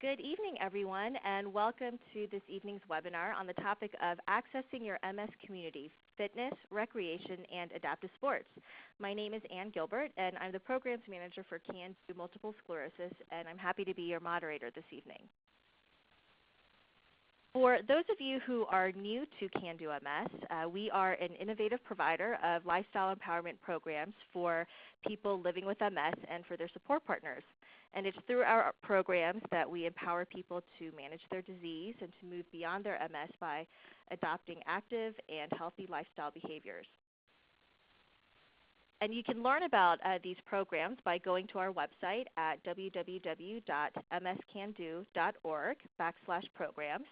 Good evening, everyone, and welcome to this evening's webinar on the topic of accessing your MS community, fitness, recreation, and adaptive sports. My name is Ann Gilbert, and I'm the Programs Manager for CAN Do Multiple Sclerosis, and I'm happy to be your moderator this evening. For those of you who are new to CAN Do MS, we are an innovative provider of lifestyle empowerment programs for people living with MS and for their support partners. And it's through our programs that we empower people to manage their disease and to move beyond their MS by adopting active and healthy lifestyle behaviors. And you can learn about these programs by going to our website at www.mscando.org/programs.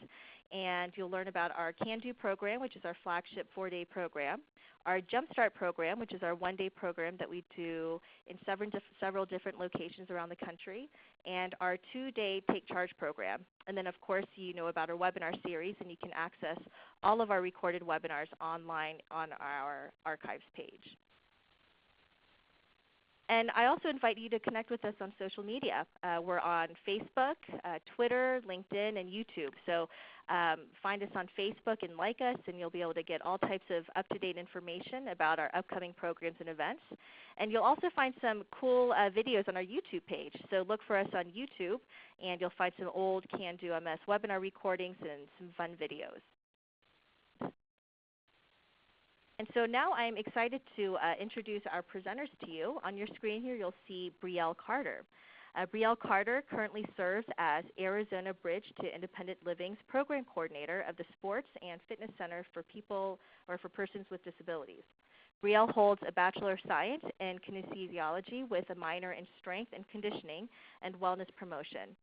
And you'll learn about our CAN Do program, which is our flagship 4-day program, our Jumpstart program, which is our 1-day program that we do in several different locations around the country, and our 2-day Take Charge program. And then, of course, you know about our webinar series, and you can access all of our recorded webinars online on our archives page. And I also invite you to connect with us on social media. We're on Facebook, Twitter, LinkedIn, and YouTube. So find us on Facebook and like us, and you'll be able to get all types of up-to-date information about our upcoming programs and events. And you'll also find some cool videos on our YouTube page. So look for us on YouTube, and you'll find some old CAN Do MS webinar recordings and some fun videos. And so now I'm excited to introduce our presenters to you. On your screen here, you'll see Brielle Carter. Brielle Carter currently serves as Arizona Bridge to Independent Living's Program Coordinator of the Sports and Fitness Center for People or for Persons with Disabilities. Brielle holds a Bachelor of Science in Kinesiology with a minor in Strength and Conditioning and Wellness Promotion.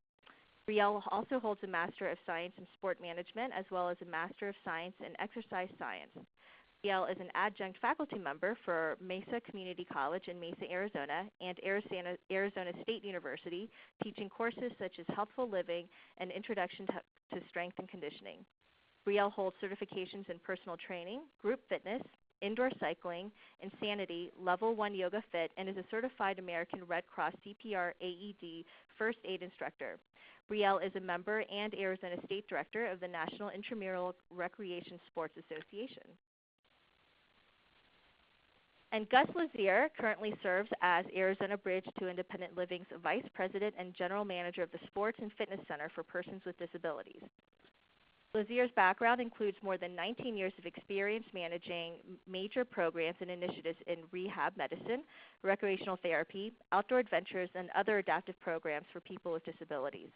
Brielle also holds a Master of Science in Sport Management as well as a Master of Science in Exercise Science. Brielle is an adjunct faculty member for Mesa Community College in Mesa, Arizona, and Arizona State University, teaching courses such as Healthful Living and Introduction to Strength and Conditioning. Brielle holds certifications in personal training, group fitness, indoor cycling, Insanity, Level 1 Yoga Fit, and is a certified American Red Cross CPR AED First Aid Instructor. Brielle is a member and Arizona State Director of the National Intramural Recreation Sports Association. And Gus Lazier currently serves as Arizona Bridge to Independent Living's Vice President and General Manager of the Sports and Fitness Center for Persons with Disabilities. Lazier's background includes more than 19 years of experience managing major programs and initiatives in rehab medicine, recreational therapy, outdoor adventures, and other adaptive programs for people with disabilities.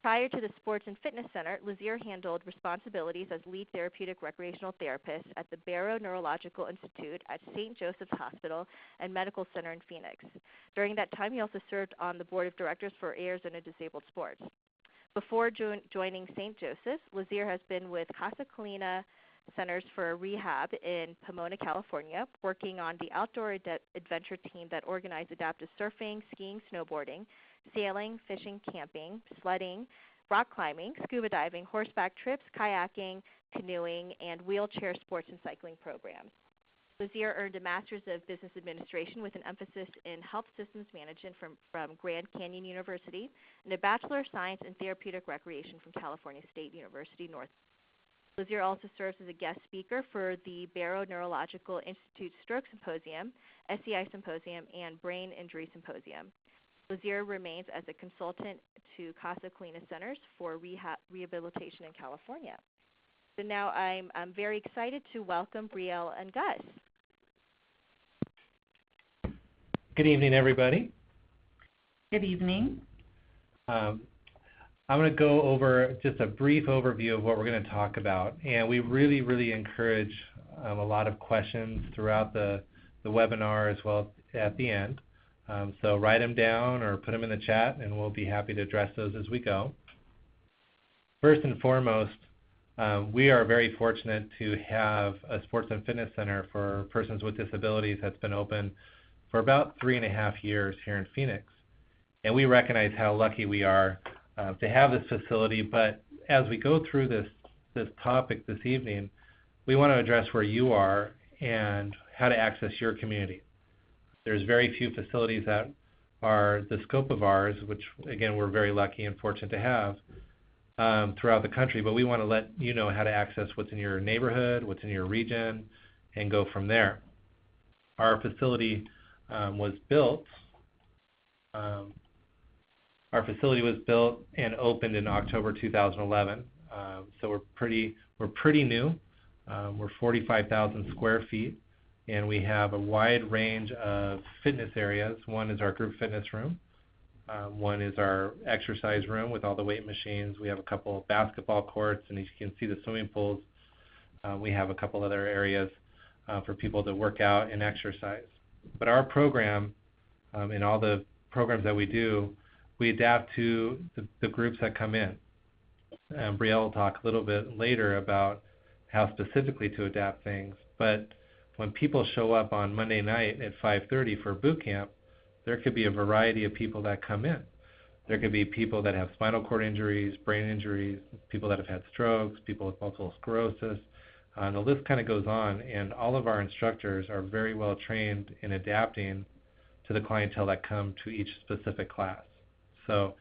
Prior to the Sports and Fitness Center, Lazier handled responsibilities as lead therapeutic recreational therapist at the Barrow Neurological Institute at St. Joseph's Hospital and Medical Center in Phoenix. During that time, he also served on the board of directors for Arizona Disabled Sports. Before joining St. Joseph's, Lazier has been with Casa Colina Centers for Rehab in Pomona, California, working on the outdoor adventure team that organized adaptive surfing, skiing, snowboarding, sailing, fishing, camping, sledding, rock climbing, scuba diving, horseback trips, kayaking, canoeing, and wheelchair sports and cycling programs. Lazier earned a Master's of Business Administration with an emphasis in Health Systems Management from Grand Canyon University and a Bachelor of Science in Therapeutic Recreation from California State University, North. Lazier also serves as a guest speaker for the Barrow Neurological Institute Stroke Symposium, SCI Symposium, and Brain Injury Symposium. Lazier remains as a consultant to Casa Colina Centers for Rehabilitation in California. So now I'm very excited to welcome Brielle and Gus. Good evening, everybody. Good evening. I'm going to go over just a brief overview of what we're going to talk about. And we really encourage a lot of questions throughout the webinar as well at the end. So write them down or put them in the chat, and we'll be happy to address those as we go. First and foremost, we are very fortunate to have a sports and fitness center for persons with disabilities that's been open for about 3.5 years here in Phoenix. And we recognize how lucky we are to have this facility, but as we go through this topic this evening, we want to address where you are and how to access your community. There's very few facilities that are the scope of ours, which again we're very lucky and fortunate to have throughout the country, but we want to let you know how to access what's in your neighborhood, what's in your region, and go from there. Our facility was built and opened in October 2011. So we're pretty new. We're 45,000 square feet, and we have a wide range of fitness areas. One is our group fitness room. One is our exercise room with all the weight machines. We have a couple of basketball courts, and as you can see the swimming pools. We have a couple other areas for people to work out and exercise. But our program and all the programs that we do, we adapt to the groups that come in. Brielle will talk a little bit later about how specifically to adapt things. But when people show up on Monday night at 5:30 for boot camp, there could be a variety of people that come in. There could be people that have spinal cord injuries, brain injuries, people that have had strokes, people with multiple sclerosis. The list kind of goes on, and all of our instructors are very well trained in adapting to the clientele that come to each specific class. So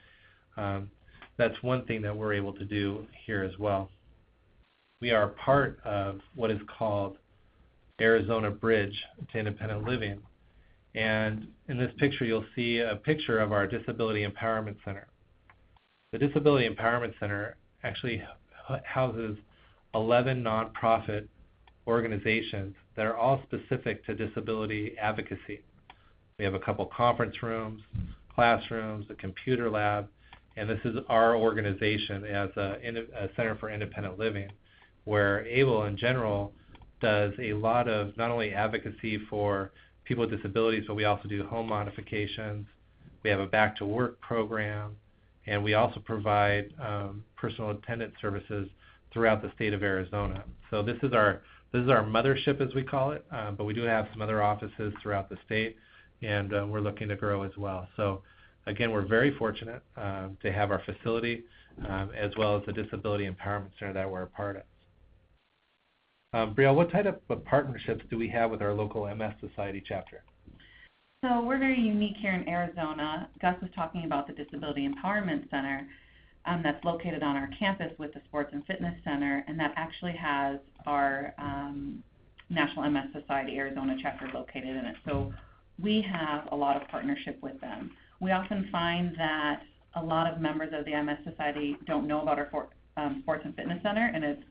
that's one thing that we're able to do here as well. We are part of what is called Arizona Bridge to Independent Living. And in this picture, you'll see a picture of our Disability Empowerment Center. The Disability Empowerment Center actually houses 11 nonprofit organizations that are all specific to disability advocacy. We have a couple conference rooms, classrooms, a computer lab, and this is our organization as a Center for Independent Living, where ABLE in general does a lot of not only advocacy for people with disabilities, but we also do home modifications. We have a back to work program, and we also provide personal attendant services throughout the state of Arizona. So this is our mothership, as we call it, but we do have some other offices throughout the state, and we're looking to grow as well. So again, we're very fortunate to have our facility as well as the Disability Empowerment Center that we're a part of. Brielle, what type of partnerships do we have with our local MS Society chapter? So we're very unique here in Arizona. Gus was talking about the Disability Empowerment Center that's located on our campus with the Sports and Fitness Center, and that actually has our National MS Society Arizona chapter located in it. So we have a lot of partnership with them. We often find that a lot of members of the MS Society don't know about our Sports and Fitness Center, and it's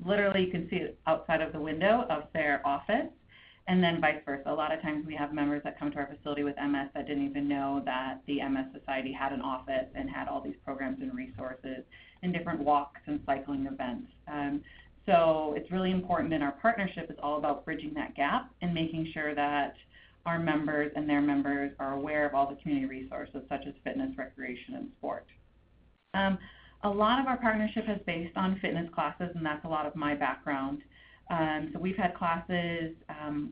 literally, you can see it outside of the window of their office, and then vice versa. A lot of times we have members that come to our facility with MS that didn't even know that the MS Society had an office and had all these programs and resources and different walks and cycling events. So it's really important, and our partnership is all about bridging that gap and making sure that our members and their members are aware of all the community resources such as fitness, recreation, and sport. A lot of our partnership is based on fitness classes, and that's a lot of my background. So we've had classes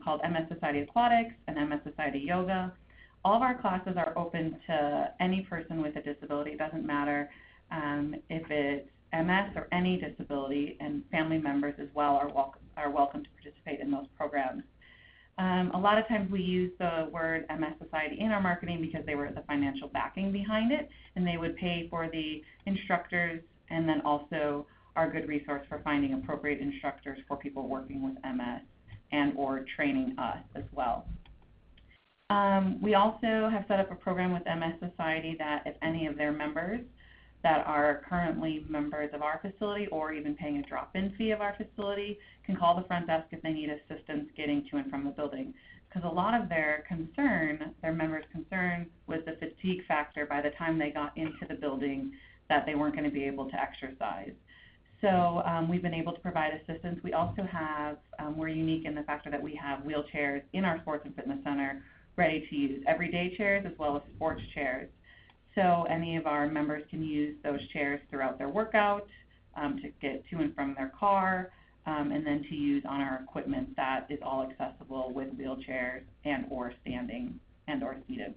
called MS Society Aquatics and MS Society Yoga. All of our classes are open to any person with a disability. It doesn't matter if it's MS or any disability, and family members as well are welcome to participate in those programs. A lot of times we use the word MS Society in our marketing because they were the financial backing behind it, and they would pay for the instructors and then also are a good resource for finding appropriate instructors for people working with MS and or training us as well. We also have set up a program with MS Society that if any of their members that are currently members of our facility or even paying a drop-in fee of our facility can call the front desk if they need assistance getting to and from the building. Because a lot of their members' concern was the fatigue factor by the time they got into the building, that they weren't going to be able to exercise. So we've been able to provide assistance. We also have, we're unique in the factor that we have wheelchairs in our Sports and Fitness Center ready to use, everyday chairs as well as sports chairs. So any of our members can use those chairs throughout their workout to get to and from their car, and then to use on our equipment that is all accessible with wheelchairs and or standing and or seated.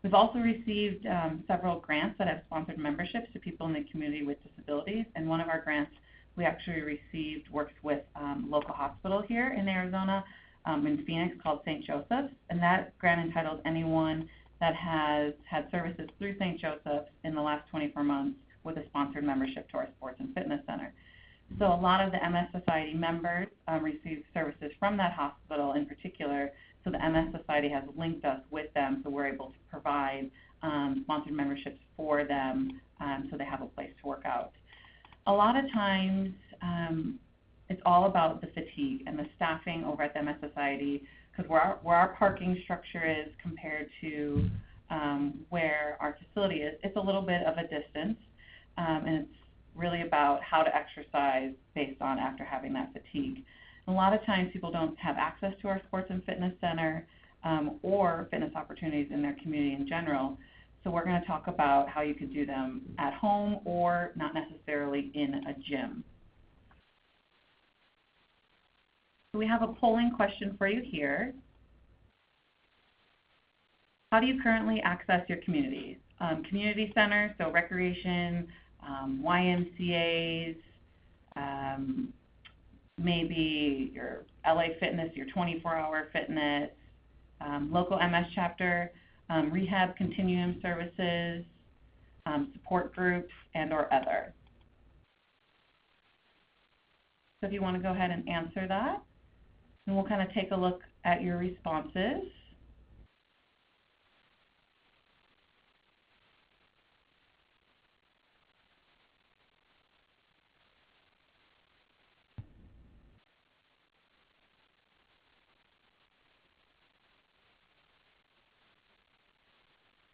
We've also received several grants that have sponsored memberships to people in the community with disabilities, and one of our grants we actually received works with local hospital here in Arizona in Phoenix called St. Joseph's, and that grant entitled anyone that has had services through St. Joseph's in the last 24 months with a sponsored membership to our Sports and Fitness Center. So a lot of the MS Society members receive services from that hospital in particular, so the MS Society has linked us with them, so we're able to provide sponsored memberships for them so they have a place to work out. A lot of times it's all about the fatigue and the staffing over at the MS Society, because where our parking structure is compared to where our facility is, it's a little bit of a distance, and it's really about how to exercise based on after having that fatigue. And a lot of times people don't have access to our sports and fitness center or fitness opportunities in their community in general. So we're going to talk about how you could do them at home or not necessarily in a gym. So we have a polling question for you here. How do you currently access your communities? Community centers, so recreation, YMCAs, maybe your LA Fitness, your 24-hour fitness, local MS chapter, rehab continuum services, support groups, and or other. So if you want to go ahead and answer that, and we'll kind of take a look at your responses.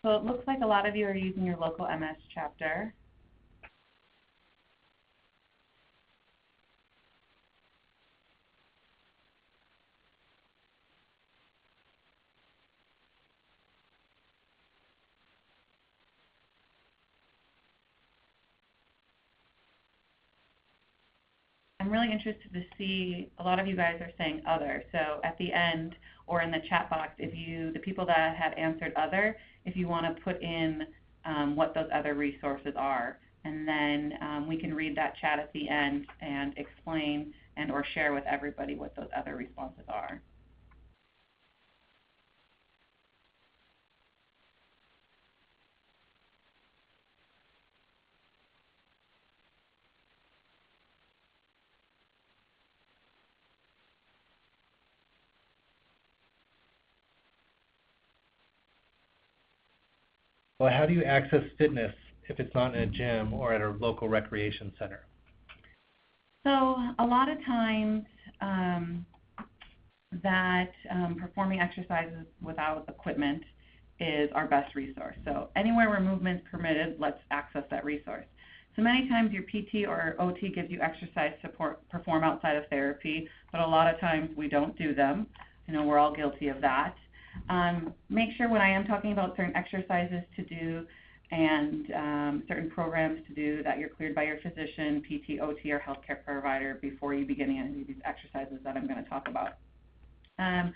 So it looks like a lot of you are using your local MS chapter. I'm really interested to see, a lot of you guys are saying other. So at the end or in the chat box, the people that have answered other, if you want to put in what those other resources are, and then we can read that chat at the end and explain and or share with everybody what those other responses are. Well, how do you access fitness if it's not in a gym or at a local recreation center? So a lot of times that performing exercises without equipment is our best resource. So anywhere where movement's permitted, let's access that resource. So many times your PT or OT gives you exercise to perform outside of therapy, but a lot of times we don't do them. We're all guilty of that. Make sure when I am talking about certain exercises to do and certain programs to do that you're cleared by your physician, PT, OT, or healthcare provider before you begin any of these exercises that I'm going to talk about. A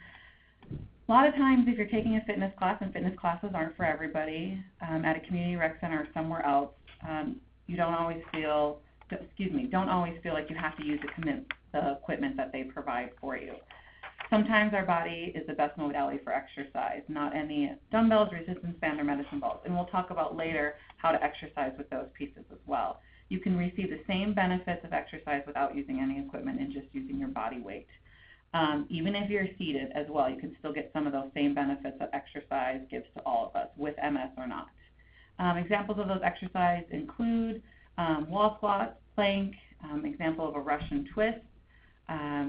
lot of times if you're taking a fitness class, and fitness classes aren't for everybody, at a community rec center or somewhere else, you don't always feel like you have to use the equipment that they provide for you. Sometimes our body is the best modality for exercise, not any dumbbells, resistance band, or medicine balls. And we'll talk about later how to exercise with those pieces as well. You can receive the same benefits of exercise without using any equipment and just using your body weight. Even if you're seated as well, you can still get some of those same benefits that exercise gives to all of us, with MS or not. Examples of those exercises include wall squat, plank, example of a Russian twist,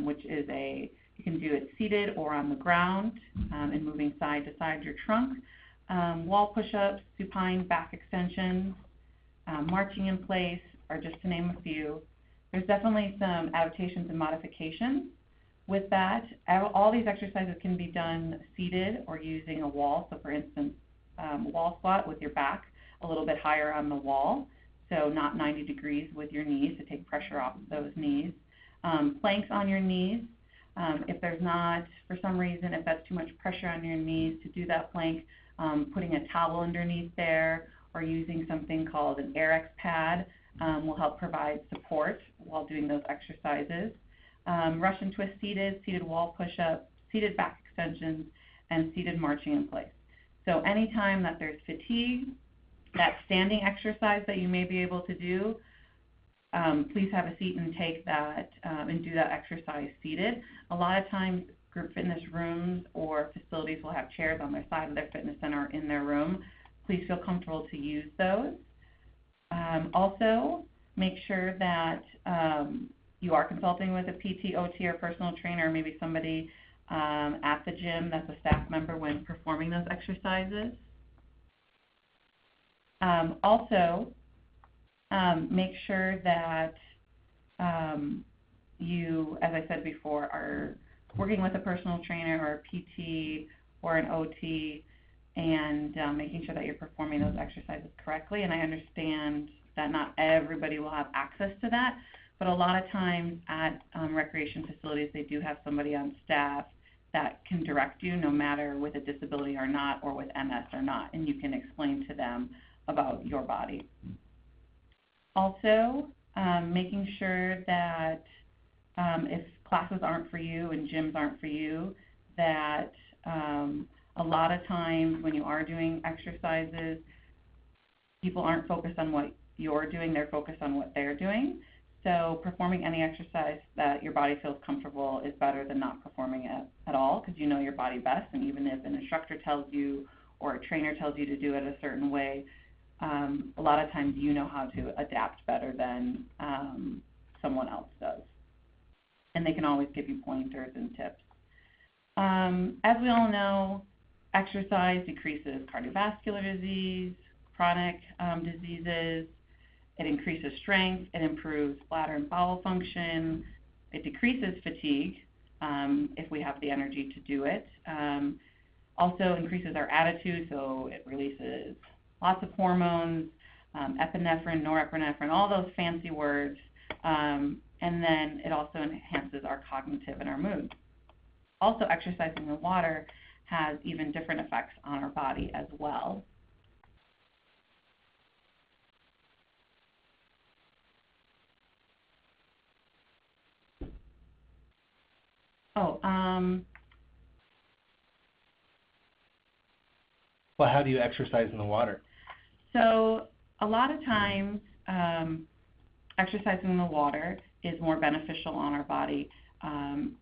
which is you can do it seated or on the ground and moving side to side your trunk. Wall push-ups, supine back extensions, marching in place, are just to name a few. There's definitely some adaptations and modifications with that. All these exercises can be done seated or using a wall. So for instance, wall squat with your back a little bit higher on the wall, so not 90 degrees with your knees to take pressure off those knees. Planks on your knees. If there's not, for some reason, if that's too much pressure on your knees to do that plank, putting a towel underneath there or using something called an AirX pad will help provide support while doing those exercises. Russian twist seated, seated wall push-up, seated back extensions, and seated marching in place. So anytime that there's fatigue, that standing exercise that you may be able to do, please have a seat and take that and do that exercise seated. A lot of times group fitness rooms or facilities will have chairs on their side of their fitness center or in their room. Please feel comfortable to use those. Also, make sure that you are consulting with a PT, OT, or personal trainer, or maybe somebody at the gym that's a staff member when performing those exercises. Also, make sure that you, as I said before, are working with a personal trainer or a PT or an OT and making sure that you're performing those exercises correctly. And I understand that not everybody will have access to that, but a lot of times at recreation facilities, they do have somebody on staff that can direct you no matter with a disability or not, or with MS or not, and you can explain to them about your body. Also, making sure that if classes aren't for you and gyms aren't for you, that a lot of times when you are doing exercises, people aren't focused on what you're doing, they're focused on what they're doing. So performing any exercise that your body feels comfortable is better than not performing it at all, because you know your body best, and even if an instructor tells you or a trainer tells you to do it a certain way, a lot of times you know how to adapt better than someone else does. And they can always give you pointers and tips. As we all know, exercise decreases cardiovascular disease, chronic diseases. It increases strength. It improves bladder and bowel function. It decreases fatigue if we have the energy to do it. Also increases our attitude, so it releases lots of hormones, epinephrine, norepinephrine, all those fancy words. And then it also enhances our cognitive and our mood. Also, exercising in water has even different effects on our body as well. Well, how do you exercise in the water? So a lot of times, exercising in the water is more beneficial on our body.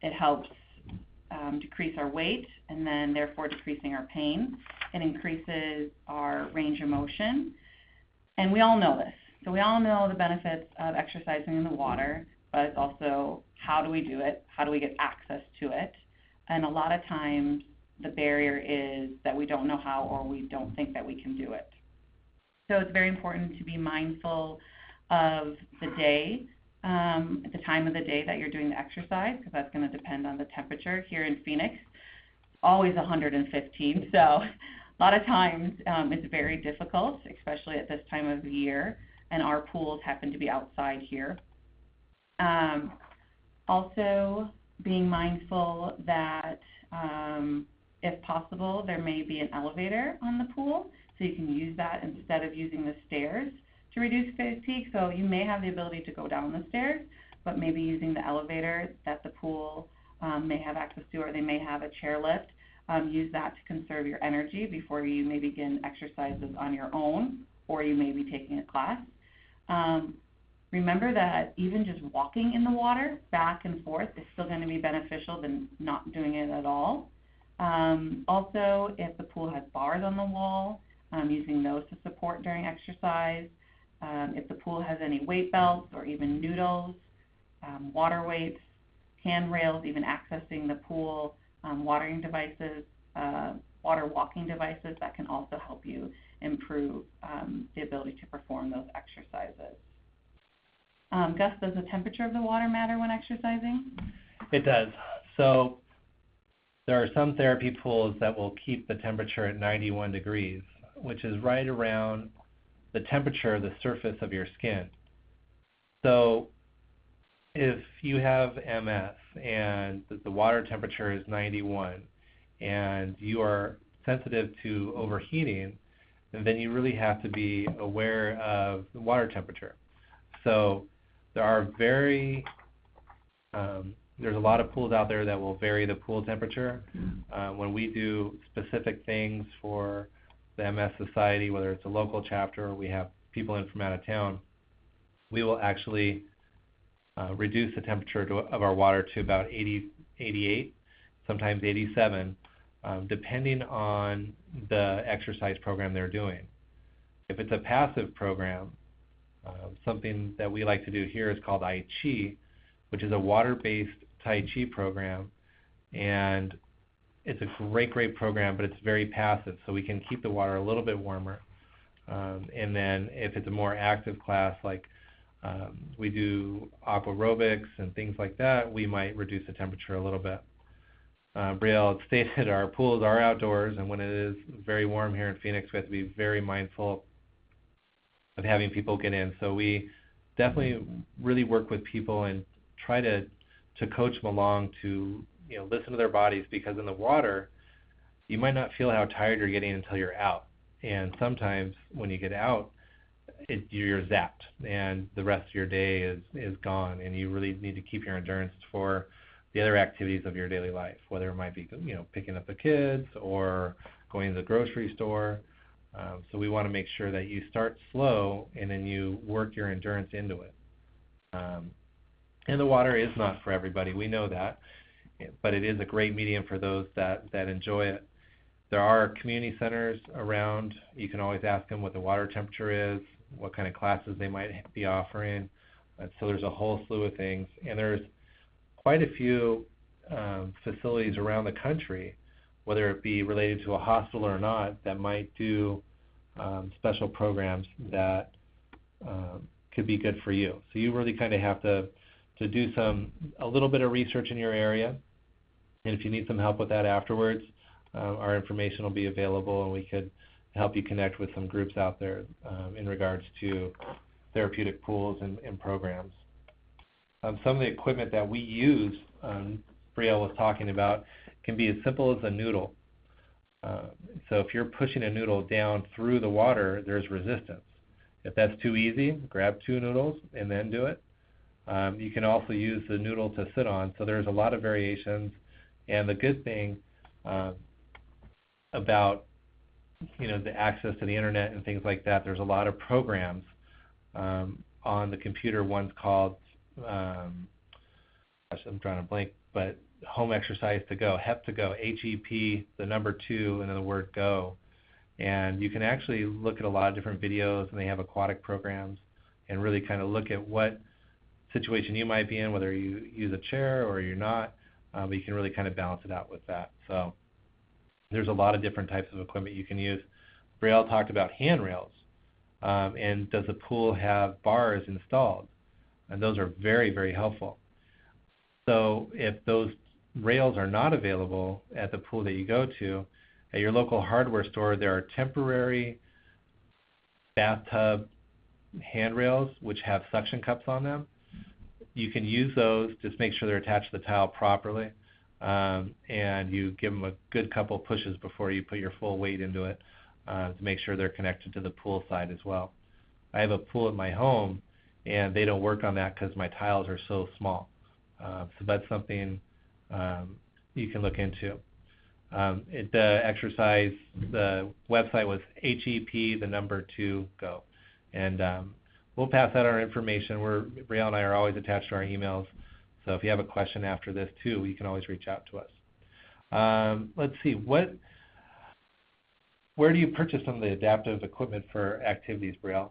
It helps decrease our weight and then therefore decreasing our pain. It increases our range of motion. And we all know this. So we all know the benefits of exercising in the water, but it's also how do we do it? How do we get access to it? And a lot of times the barrier is that we don't know how or we don't think that we can do it. So it's very important to be mindful of the day, the time of the day that you're doing the exercise, because that's going to depend on the temperature. Here in Phoenix, always 115, so a lot of times it's very difficult, especially at this time of the year, and our pools happen to be outside here. Also, being mindful that if possible, there may be an elevator on the pool, so you can use that instead of using the stairs to reduce fatigue. So you may have the ability to go down the stairs, but maybe using the elevator that the pool may have access to, or they may have a chairlift. Use that to conserve your energy before you may begin exercises on your own, or you may be taking a class. Remember that even just walking in the water back and forth is still going to be beneficial than not doing it at all. Also, if the pool has bars on the wall, using those to support during exercise. If the pool has any weight belts or even noodles, water weights, handrails, even accessing the pool, watering devices, water walking devices, that can also help you improve the ability to perform those exercises. Gus, does the temperature of the water matter when exercising? It does. So there are some therapy pools that will keep the temperature at 91 degrees, which is right around the temperature of the surface of your skin. So if you have MS and the water temperature is 91 and you are sensitive to overheating, then you really have to be aware of the water temperature. So there are there's a lot of pools out there that will vary the pool temperature. When we do specific things for the MS Society, whether it's a local chapter or we have people in from out of town, we will actually reduce the temperature of our water to about 80, 88, sometimes 87, depending on the exercise program they're doing. If it's a passive program, something that we like to do here is called I Chi, which is a water-based Tai Chi program, and it's a great program, but it's very passive, so we can keep the water a little bit warmer. And then if it's a more active class, like we do aqua aerobics and things like that, we might reduce the temperature a little bit. Brielle stated our pools are outdoors, and when it is very warm here in Phoenix, we have to be very mindful of having people get in. So we definitely really work with people and try to coach them along to listen to their bodies, because in the water, you might not feel how tired you're getting until you're out. And sometimes when you get out, you're zapped, and the rest of your day is gone, and you really need to keep your endurance for the other activities of your daily life, whether it might be picking up the kids or going to the grocery store. So we want to make sure that you start slow and then you work your endurance into it. And the water is not for everybody, we know that, but it is a great medium for those that enjoy it. There are community centers around. You can always ask them what the water temperature is, what kind of classes they might be offering. So there's a whole slew of things, and there's quite a few facilities around the country, whether it be related to a hospital or not, that might do special programs that could be good for you. So you really kind of have to do a little bit of research in your area, and if you need some help with that afterwards, our information will be available, and we could help you connect with some groups out there in regards to therapeutic pools and programs. Some of the equipment that we use, Brielle was talking about, can be as simple as a noodle. So if you're pushing a noodle down through the water, there's resistance. If that's too easy, grab 2 noodles and then do it. You can also use the noodle to sit on. So there's a lot of variations. And the good thing about the access to the internet and things like that, there's a lot of programs on the computer. One's called, I'm drawing a blank, but Home Exercise to Go, HEP to Go, HEP, the number 2, and then the word go. And you can actually look at a lot of different videos, and they have aquatic programs, and really kind of look at what situation you might be in, whether you use a chair or you're not, but you can really kind of balance it out with that. So there's a lot of different types of equipment you can use. Brielle talked about handrails, and does the pool have bars installed? And those are very, very helpful. So if those rails are not available at the pool that you go to, at your local hardware store, there are temporary bathtub handrails which have suction cups on them. You can use those, just make sure they're attached to the tile properly, and you give them a good couple pushes before you put your full weight into it to make sure they're connected to the pool side as well. I have a pool at my home, and they don't work on that because my tiles are so small. So that's something you can look into. The exercise, the website was HEP, the number 2, go. And we'll pass out our information. Brielle and I are always attached to our emails. So if you have a question after this too, you can always reach out to us. Let's see, where do you purchase some of the adaptive equipment for activities, Brielle?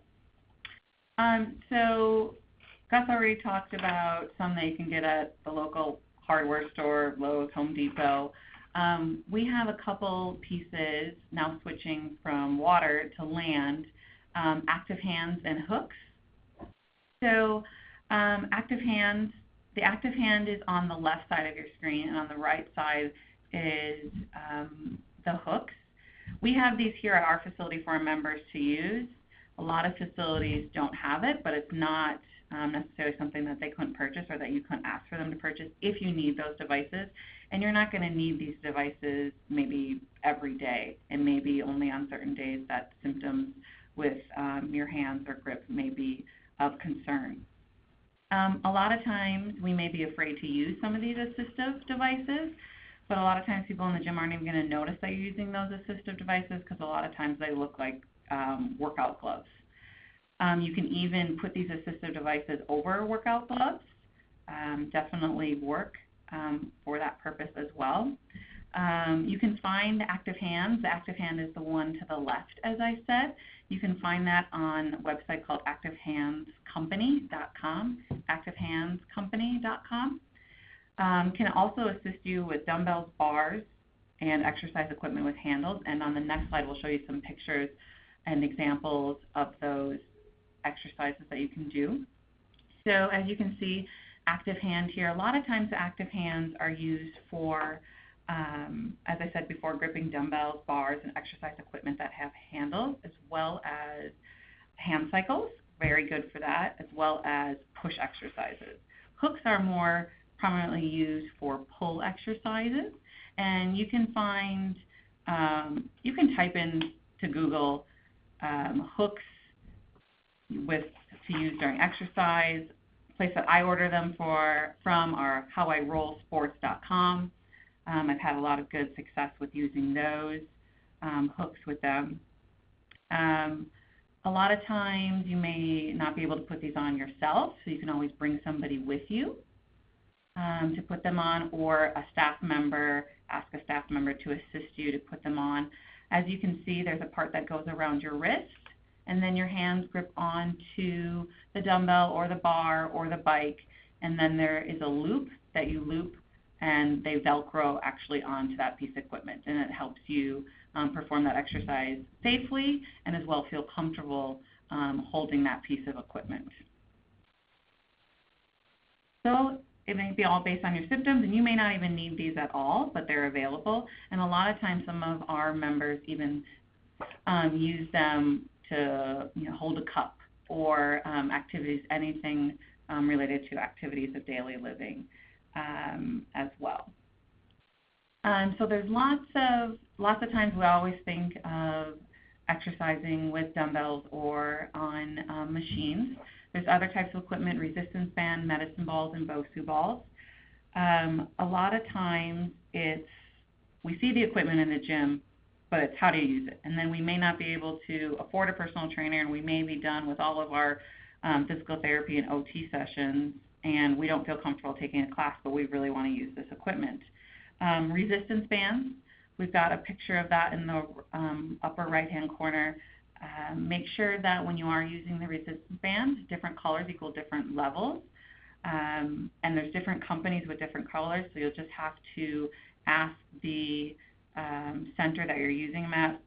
So Gus already talked about some that you can get at the local hardware store, Lowe's, Home Depot. We have a couple pieces now switching from water to land, active hands and hooks. So active hands, the active hand is on the left side of your screen, and on the right side is the hooks. We have these here at our facility for our members to use. A lot of facilities don't have it, but it's not necessarily something that they couldn't purchase or that you couldn't ask for them to purchase if you need those devices. And you're not going to need these devices maybe every day, and maybe only on certain days that symptoms with your hands or grip may be of concern. A lot of times we may be afraid to use some of these assistive devices, but a lot of times people in the gym aren't even going to notice that you're using those assistive devices because a lot of times they look like workout gloves. You can even put these assistive devices over workout gloves. Definitely work for that purpose as well. You can find Active Hands. The Active Hand is the one to the left, as I said. You can find that on a website called activehandscompany.com, activehandscompany.com. Can also assist you with dumbbells, bars, and exercise equipment with handles. And on the next slide, we'll show you some pictures and examples of those exercises that you can do. So as you can see, Active Hand here, a lot of times the Active Hands are used for, as I said before, gripping dumbbells, bars, and exercise equipment that have handles, as well as hand cycles, very good for that, as well as push exercises. Hooks are more prominently used for pull exercises, and you can find, you can type in to Google hooks to use during exercise. Place that I order them from are howirollsports.com. I've had a lot of good success with using those hooks with them. A lot of times you may not be able to put these on yourself, so you can always bring somebody with you to put them on, or a staff member, ask a staff member to assist you to put them on. As you can see, there's a part that goes around your wrist, and then your hands grip onto the dumbbell or the bar or the bike, and then there is a loop that you loop, and they Velcro actually onto that piece of equipment, and it helps you perform that exercise safely and as well feel comfortable holding that piece of equipment. So it may be all based on your symptoms, and you may not even need these at all, but they're available. And a lot of times some of our members even use them to hold a cup or activities, anything related to activities of daily living as well. So there's lots of times we always think of exercising with dumbbells or on machines. There's other types of equipment, resistance band, medicine balls, and Bosu balls. A lot of times we see the equipment in the gym, but it's how do you use it. And then we may not be able to afford a personal trainer, and we may be done with all of our physical therapy and OT sessions, and we don't feel comfortable taking a class, but we really want to use this equipment. Resistance bands, we've got a picture of that in the upper right-hand corner. Make sure that when you are using the resistance bands, different colors equal different levels. And there's different companies with different colors, so you'll just have to ask the center that you're using them at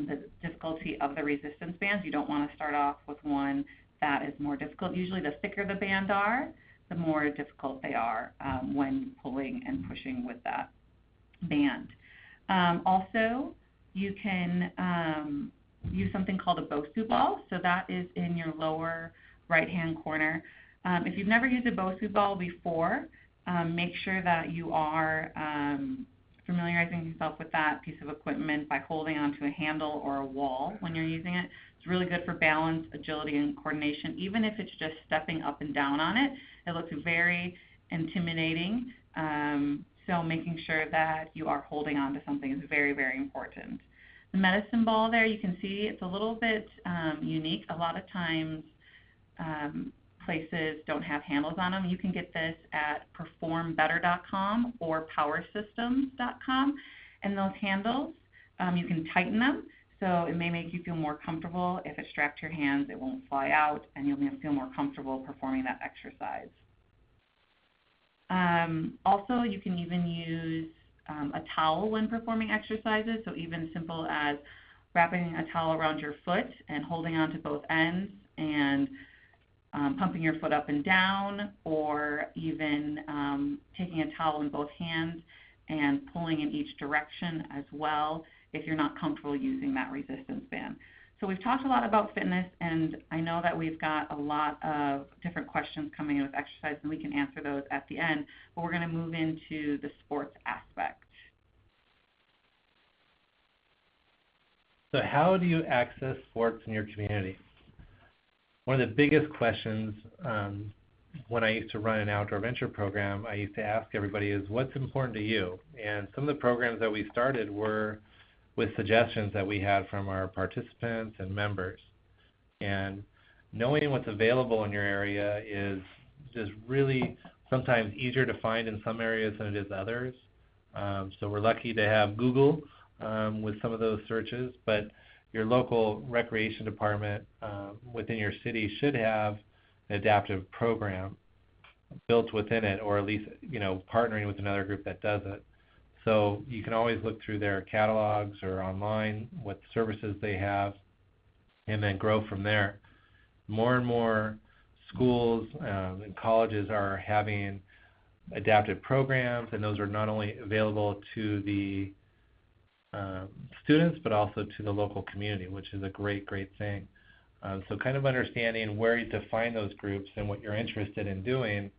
the difficulty of the resistance bands. You don't want to start off with one that is more difficult. Usually the thicker the band are, the more difficult they are when pulling and pushing with that band. Also, you can use something called a Bosu ball. So that is in your lower right-hand corner. If you've never used a Bosu ball before, make sure that you are familiarizing yourself with that piece of equipment by holding onto a handle or a wall when you're using it. It's really good for balance, agility, and coordination. Even if it's just stepping up and down on it, it looks very intimidating. So making sure that you are holding on to something is very, very important. The medicine ball there, you can see it's a little bit unique. A lot of times places don't have handles on them. You can get this at performbetter.com or powersystems.com. And those handles, you can tighten them, so it may make you feel more comfortable. If it's strapped to your hands, it won't fly out, and you'll feel more comfortable performing that exercise. Also, you can even use a towel when performing exercises, so even simple as wrapping a towel around your foot and holding on to both ends and pumping your foot up and down, or even taking a towel in both hands and pulling in each direction as well if you're not comfortable using that resistance band. So we've talked a lot about fitness, and I know that we've got a lot of different questions coming in with exercise, and we can answer those at the end, but we're going to move into the sports aspect. So how do you access sports in your community? One of the biggest questions when I used to run an outdoor venture program, I used to ask everybody is what's important to you? And some of the programs that we started were with suggestions that we had from our participants and members. And knowing what's available in your area is just really sometimes easier to find in some areas than it is others. So we're lucky to have Google with some of those searches, but your local recreation department within your city should have an adaptive program built within it, or at least partnering with another group that does it. So you can always look through their catalogs or online what services they have, and then grow from there. More and more schools and colleges are having adaptive programs, and those are not only available to the students but also to the local community, which is a great thing. So kind of understanding where to find those groups and what you're interested in doing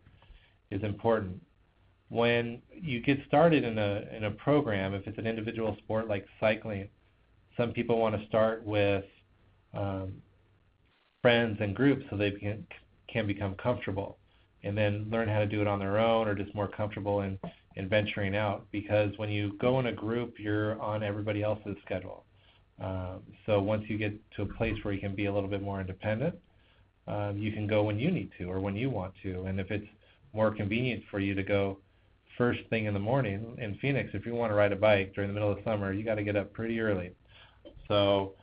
is important. When you get started in a program, if it's an individual sport like cycling, some people want to start with friends and groups so they can become comfortable, and then learn how to do it on their own, or just more comfortable in venturing out. Because when you go in a group, you're on everybody else's schedule. So once you get to a place where you can be a little bit more independent, you can go when you need to or when you want to. And if it's more convenient for you to go first thing in the morning in Phoenix, if you want to ride a bike during the middle of summer, you got to get up pretty early. So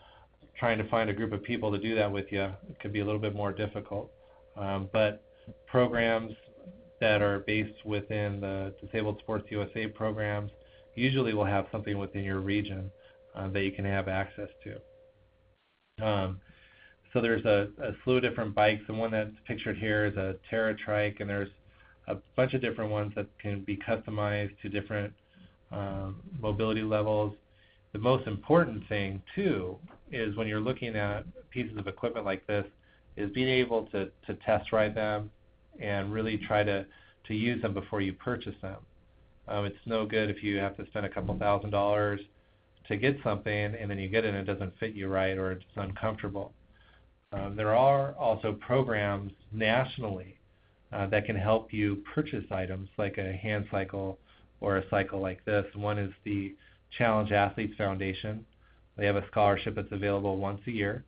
trying to find a group of people to do that with you could be a little bit more difficult. But programs that are based within the Disabled Sports USA programs usually will have something within your region that you can have access to. So there's a slew of different bikes. The one that's pictured here is a Terra Trike, and there's a bunch of different ones that can be customized to different mobility levels. The most important thing, too, is when you're looking at pieces of equipment like this, is being able to test ride them and really try to use them before you purchase them. It's no good if you have to spend a couple $1,000s to get something and then you get it and it doesn't fit you right, or it's uncomfortable. There are also programs nationally that can help you purchase items like a hand cycle or a cycle like this. One is the Challenge Athletes Foundation. They have a scholarship that's available once a year.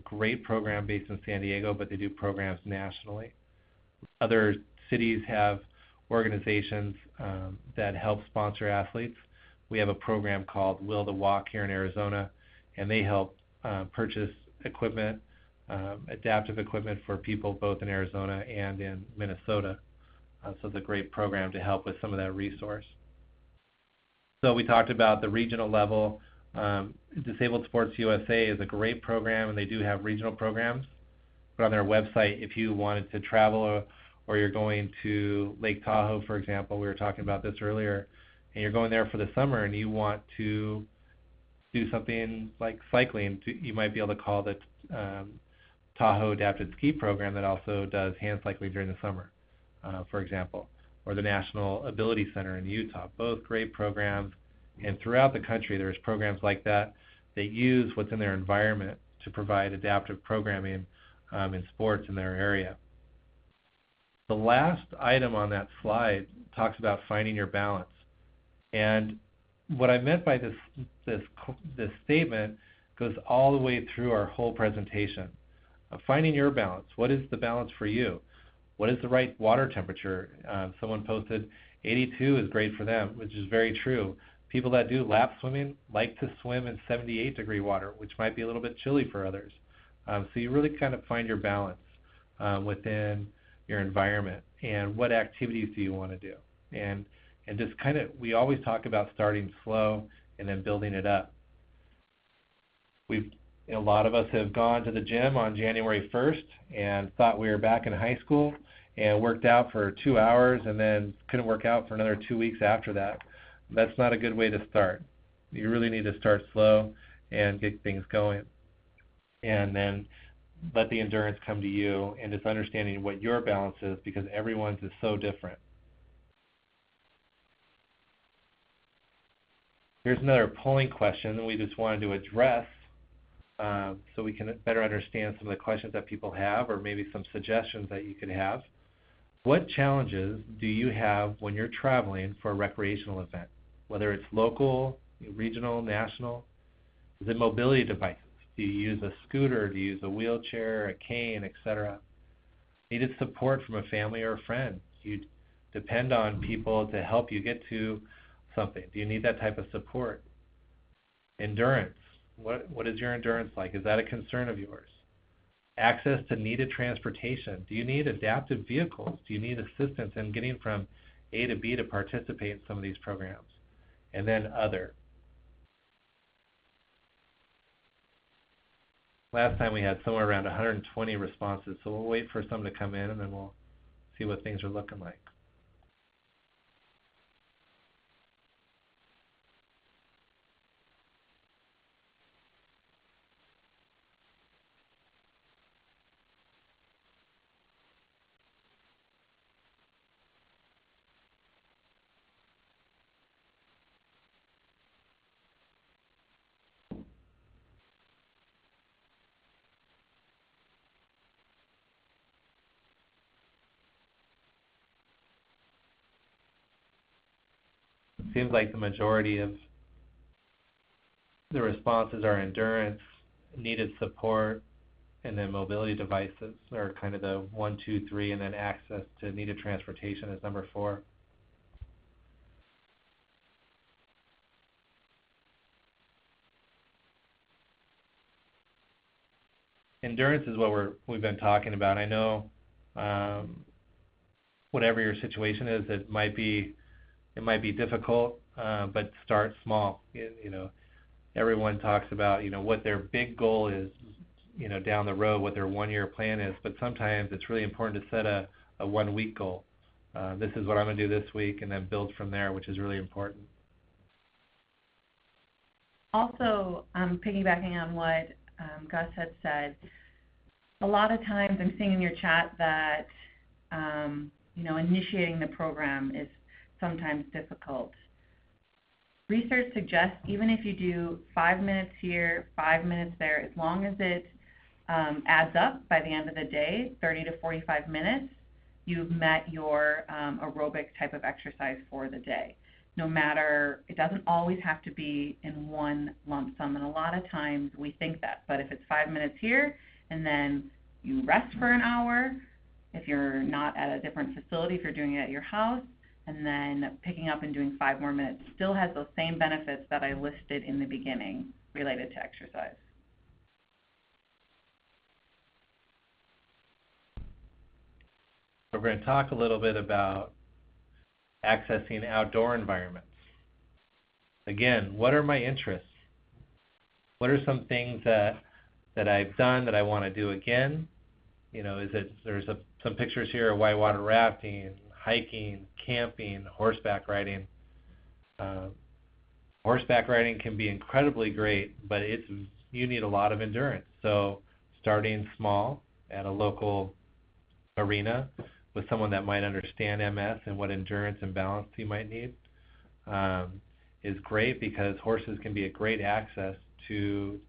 Great program based in San Diego, but they do programs nationally. Other cities have organizations that help sponsor athletes. We have a program called Will to Walk here in Arizona, and they help purchase equipment, adaptive equipment for people both in Arizona and in Minnesota. So it's a great program to help with some of that resource. So we talked about the regional level. Disabled Sports USA is a great program, and they do have regional programs. But on their website, if you wanted to travel or you're going to Lake Tahoe, for example, we were talking about this earlier, and you're going there for the summer and you want to do something like cycling, you might be able to call the Tahoe Adapted Ski Program that also does hand cycling during the summer, for example, or the National Ability Center in Utah. Both great programs, and throughout the country there's programs like that that use what's in their environment to provide adaptive programming in sports in their area. The last item on that slide talks about finding your balance. And what I meant by this statement goes all the way through our whole presentation. Finding your balance. What is the balance for you? What is the right water temperature? Someone posted 82 is great for them, which is very true. People that do lap swimming like to swim in 78-degree water, which might be a little bit chilly for others. So you really kind of find your balance within your environment, and what activities do you want to do. And just kind of, we always talk about starting slow and then building it up. A lot of us have gone to the gym on January 1st and thought we were back in high school and worked out for 2 hours and then couldn't work out for another 2 weeks after that. That's not a good way to start. You really need to start slow and get things going, and then let the endurance come to you, and just understanding what your balance is, because everyone's is so different. Here's another polling question that we just wanted to address so we can better understand some of the questions that people have, or maybe some suggestions that you could have. What challenges do you have when you're traveling for a recreational event, whether it's local, regional, national? Is it mobility devices? Do you use a scooter? Do you use a wheelchair, a cane, etc.? Needed support from a family or a friend? Do you depend on people to help you get to something? Do you need that type of support? Endurance. What is your endurance like? Is that a concern of yours? Access to needed transportation. Do you need adaptive vehicles? Do you need assistance in getting from A to B to participate in some of these programs? And then other. Last time we had somewhere around 120 responses, so we'll wait for some to come in and then we'll see what things are looking like. It seems like the majority of the responses are endurance, needed support, and then mobility devices are kind of the 1, 2, 3, and then access to needed transportation is number 4. Endurance is what we've been talking about. I know whatever your situation is, it might be difficult, but start small. Everyone talks about what their big goal is, down the road, what their 1-year plan is. But sometimes it's really important to set a 1-week goal. This is what I'm going to do this week, and then build from there, which is really important. Also, piggybacking on what Gus had said, a lot of times I'm seeing in your chat that initiating the program is sometimes difficult. Research suggests even if you do 5 minutes here, 5 minutes there, as long as it adds up by the end of the day, 30 to 45 minutes, you've met your aerobic type of exercise for the day. No matter, it doesn't always have to be in one lump sum, and a lot of times we think that, but if it's 5 minutes here and then you rest for an hour, if you're not at a different facility, if you're doing it at your house, and then picking up and doing 5 more minutes, still has those same benefits that I listed in the beginning related to exercise. We're going to talk a little bit about accessing outdoor environments. Again, what are my interests? What are some things that I've done that I want to do again? There's some pictures here of whitewater rafting, hiking, camping, horseback riding. Horseback riding can be incredibly great, but you need a lot of endurance. So starting small at a local arena with someone that might understand MS and what endurance and balance you might need is great, because horses can be a great access to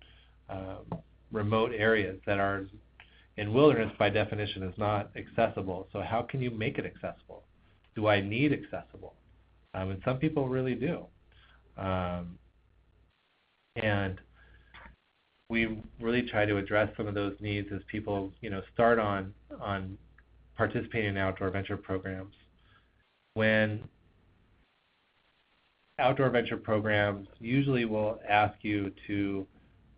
remote areas that are in wilderness by definition is not accessible. So how can you make it accessible? Do I need accessible? And some people really do. And we really try to address some of those needs as people start on participating in outdoor venture programs. When outdoor venture programs usually will ask you to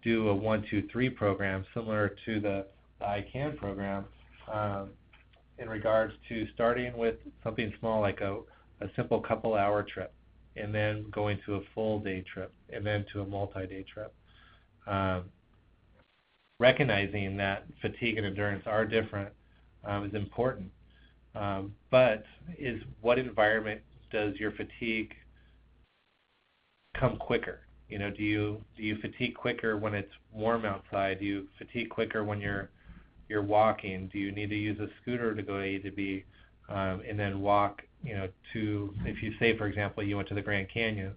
do a 1, 2, 3 program similar to the ICANN program, in regards to starting with something small like a simple couple-hour trip, and then going to a full-day trip, and then to a multi-day trip. Recognizing that fatigue and endurance are different is important, but what environment does your fatigue come quicker? Do you fatigue quicker when it's warm outside? Do you fatigue quicker when you're walking? Do you need to use a scooter to go A to B, and then walk, to, if you say, for example, you went to the Grand Canyon,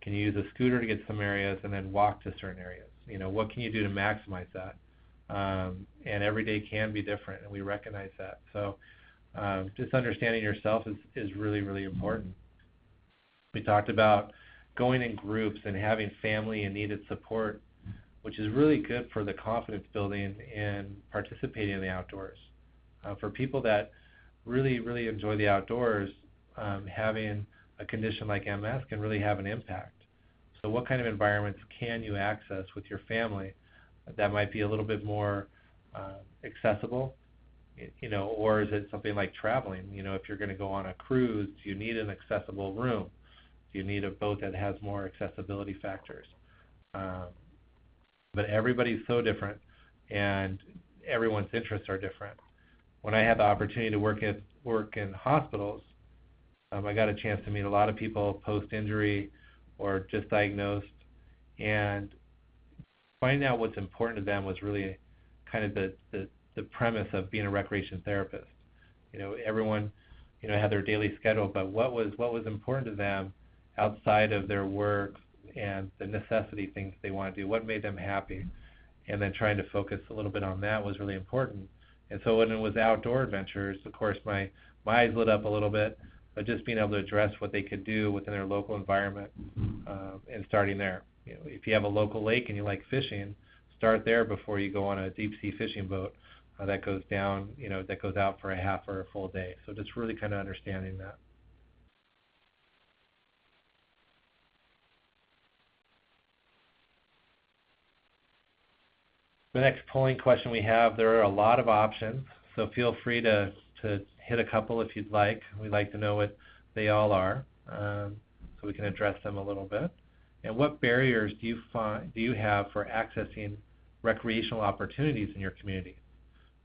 can you use a scooter to get some areas and then walk to certain areas? What can you do to maximize that? And every day can be different, and we recognize that. So just understanding yourself is really, really important. We talked about going in groups and having family and needed support, which is really good for the confidence building and participating in the outdoors. For people that really, really enjoy the outdoors, having a condition like MS can really have an impact. So what kind of environments can you access with your family that might be a little bit more accessible? Or is it something like traveling? If you're going to go on a cruise, do you need an accessible room? Do you need a boat that has more accessibility factors? But everybody's so different, and everyone's interests are different. When I had the opportunity to work in hospitals, I got a chance to meet a lot of people post-injury or just diagnosed, and finding out what's important to them was really kind of the premise of being a recreation therapist. Everyone, had their daily schedule, but what was important to them outside of their work and the necessity things they want to do, what made them happy, and then trying to focus a little bit on that was really important. And so when it was outdoor adventures, of course, my eyes lit up a little bit, but just being able to address what they could do within their local environment and starting there. If you have a local lake and you like fishing, start there before you go on a deep sea fishing boat that goes down, that goes out for a half or a full day. So just really kind of understanding that. The next polling question we have, there are a lot of options, so feel free to hit a couple if you'd like. We'd like to know what they all are, so we can address them a little bit. And what barriers do you have for accessing recreational opportunities in your community?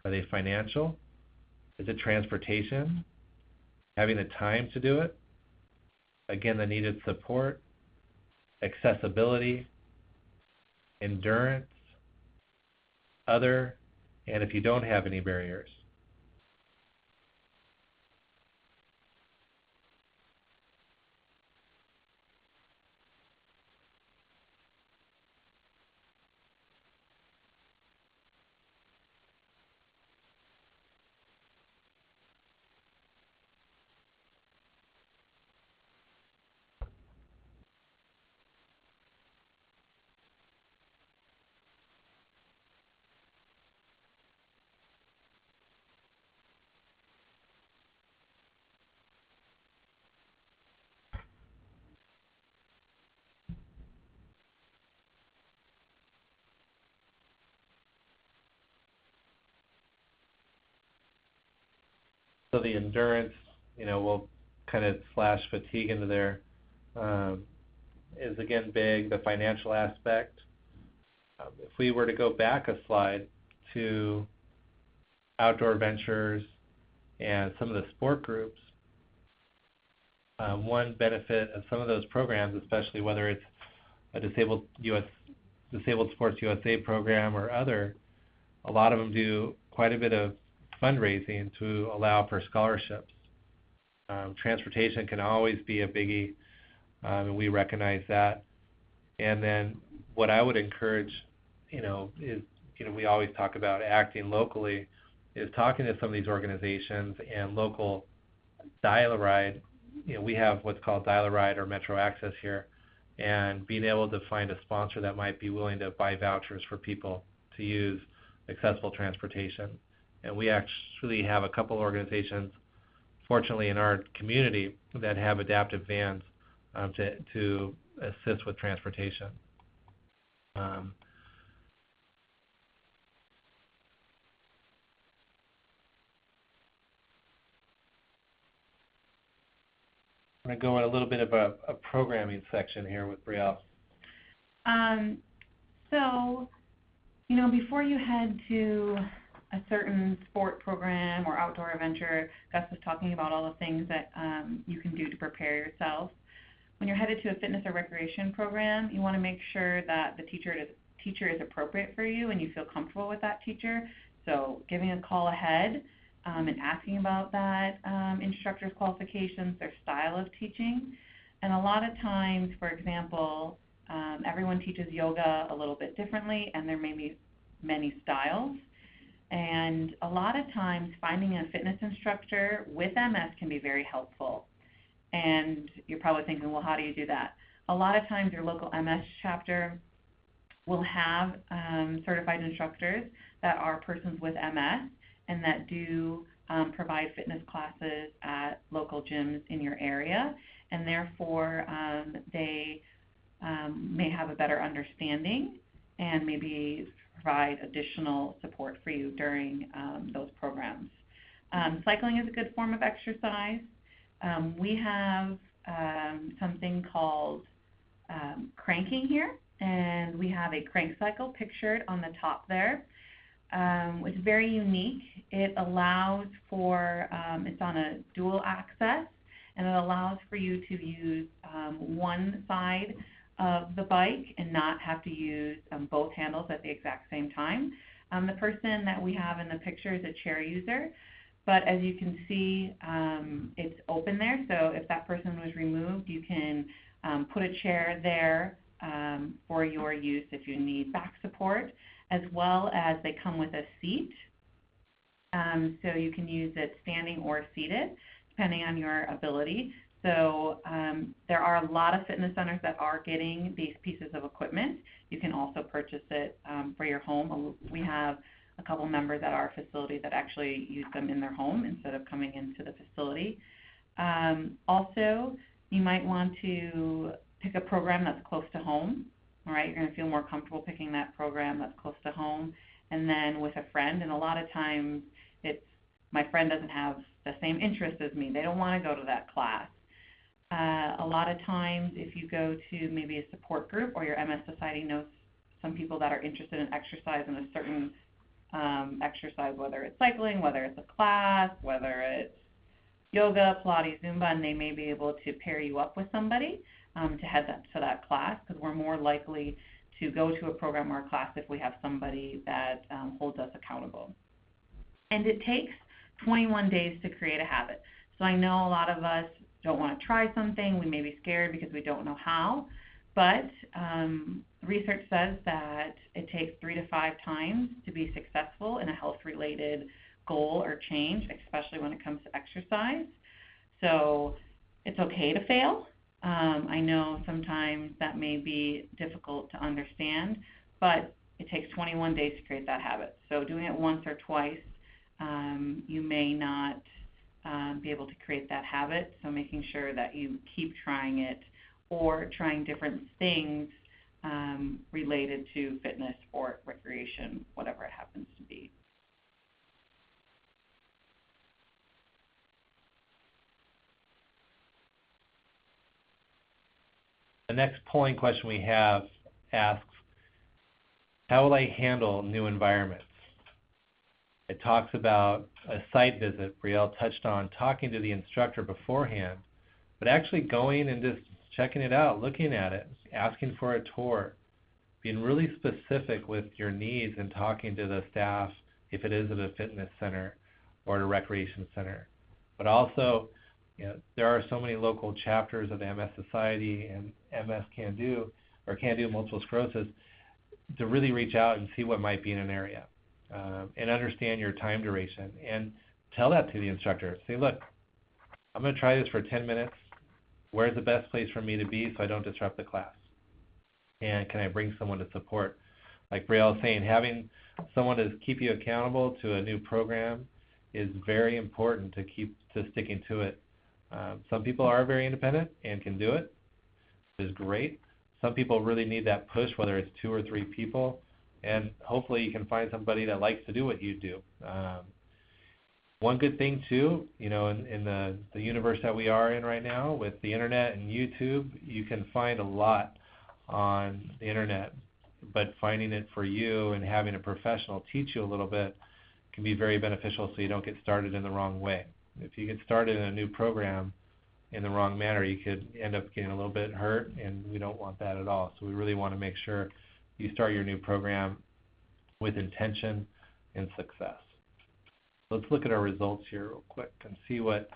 Are they financial? Is it transportation? Having the time to do it? Again, the needed support, accessibility, endurance, other, and if you don't have any barriers. So the endurance, we'll kind of slash fatigue into there, is again big. The financial aspect. If we were to go back a slide to outdoor ventures and some of the sport groups, one benefit of some of those programs, especially whether it's a Disabled Sports USA program or other, a lot of them do quite a bit of fundraising to allow for scholarships. Transportation can always be a biggie, and we recognize that. And then what I would encourage, is, we always talk about acting locally, is talking to some of these organizations and local dial-a-ride. We have what's called dial-a-ride or Metro Access here, and being able to find a sponsor that might be willing to buy vouchers for people to use accessible transportation. And we actually have a couple organizations, fortunately in our community, that have adaptive vans to assist with transportation. I'm going to go in a little bit of a programming section here with Brielle. So, before you head to a certain sport program or outdoor adventure, Gus was talking about all the things that you can do to prepare yourself. When you're headed to a fitness or recreation program, you want to make sure that the teacher is appropriate for you and you feel comfortable with that teacher. So giving a call ahead and asking about that instructor's qualifications, their style of teaching. And a lot of times, for example, everyone teaches yoga a little bit differently, and there may be many styles. And a lot of times finding a fitness instructor with MS can be very helpful. And you're probably thinking, well, how do you do that? A lot of times your local MS chapter will have certified instructors that are persons with MS and that do provide fitness classes at local gyms in your area, and therefore they may have a better understanding and maybe provide additional support for you during those programs. Cycling is a good form of exercise. We have something called cranking here, and we have a crank cycle pictured on the top there. It's very unique. It allows for, it's on a dual axis, and it allows for you to use one side of the bike and not have to use both handles at the exact same time. The person that we have in the picture is a chair user, but as you can see, it's open there, so if that person was removed, you can put a chair there for your use if you need back support, as well as they come with a seat, so you can use it standing or seated, depending on your ability. So there are a lot of fitness centers that are getting these pieces of equipment. You can also purchase it for your home. We have a couple members at our facility that actually use them in their home instead of coming into the facility. Also, you might want to pick a program that's close to home. All right, you're going to feel more comfortable picking that program that's close to home, and then with a friend. And a lot of times it's my friend doesn't have the same interest as me. They don't want to go to that class. A lot of times if you go to maybe a support group or your MS Society knows some people that are interested in exercise in a certain exercise, whether it's cycling, whether it's a class, whether it's yoga, Pilates, Zumba, and they may be able to pair you up with somebody to head to that class, because we're more likely to go to a program or a class if we have somebody that holds us accountable. And it takes 21 days to create a habit. So I know a lot of us don't want to try something. We may be scared because we don't know how, but research says that it takes 3 to 5 times to be successful in a health-related goal or change, especially when it comes to exercise. So it's okay to fail. I know sometimes that may be difficult to understand, but it takes 21 days to create that habit. So doing it once or twice, you may not be able to create that habit. So making sure that you keep trying it or trying different things related to fitness, sport, recreation, whatever it happens to be. The next polling question we have asks, how will I handle new environments? It talks about a site visit. Brielle touched on talking to the instructor beforehand, but actually going and just checking it out, looking at it, asking for a tour, being really specific with your needs and talking to the staff if it is at a fitness center or at a recreation center. But also, there are so many local chapters of the MS Society and MS Can Do Multiple Sclerosis to really reach out and see what might be in an area and understand your time duration and tell that to the instructor. Say, look, I'm going to try this for 10 minutes. Where's the best place for me to be so I don't disrupt the class? And can I bring someone to support? Like Brielle was saying, having someone to keep you accountable to a new program is very important to keep to sticking to it. Some people are very independent and can do it, which is great. Some people really need that push, whether it's 2 or 3 people, and hopefully you can find somebody that likes to do what you do. One good thing too, in the universe that we are in right now with the internet and YouTube, you can find a lot on the internet, but finding it for you and having a professional teach you a little bit can be very beneficial so you don't get started in the wrong way. If you get started in a new program in the wrong manner, you could end up getting a little bit hurt, and we don't want that at all. So we really want to make sure you start your new program with intention and success. Let's look at our results here real quick and see what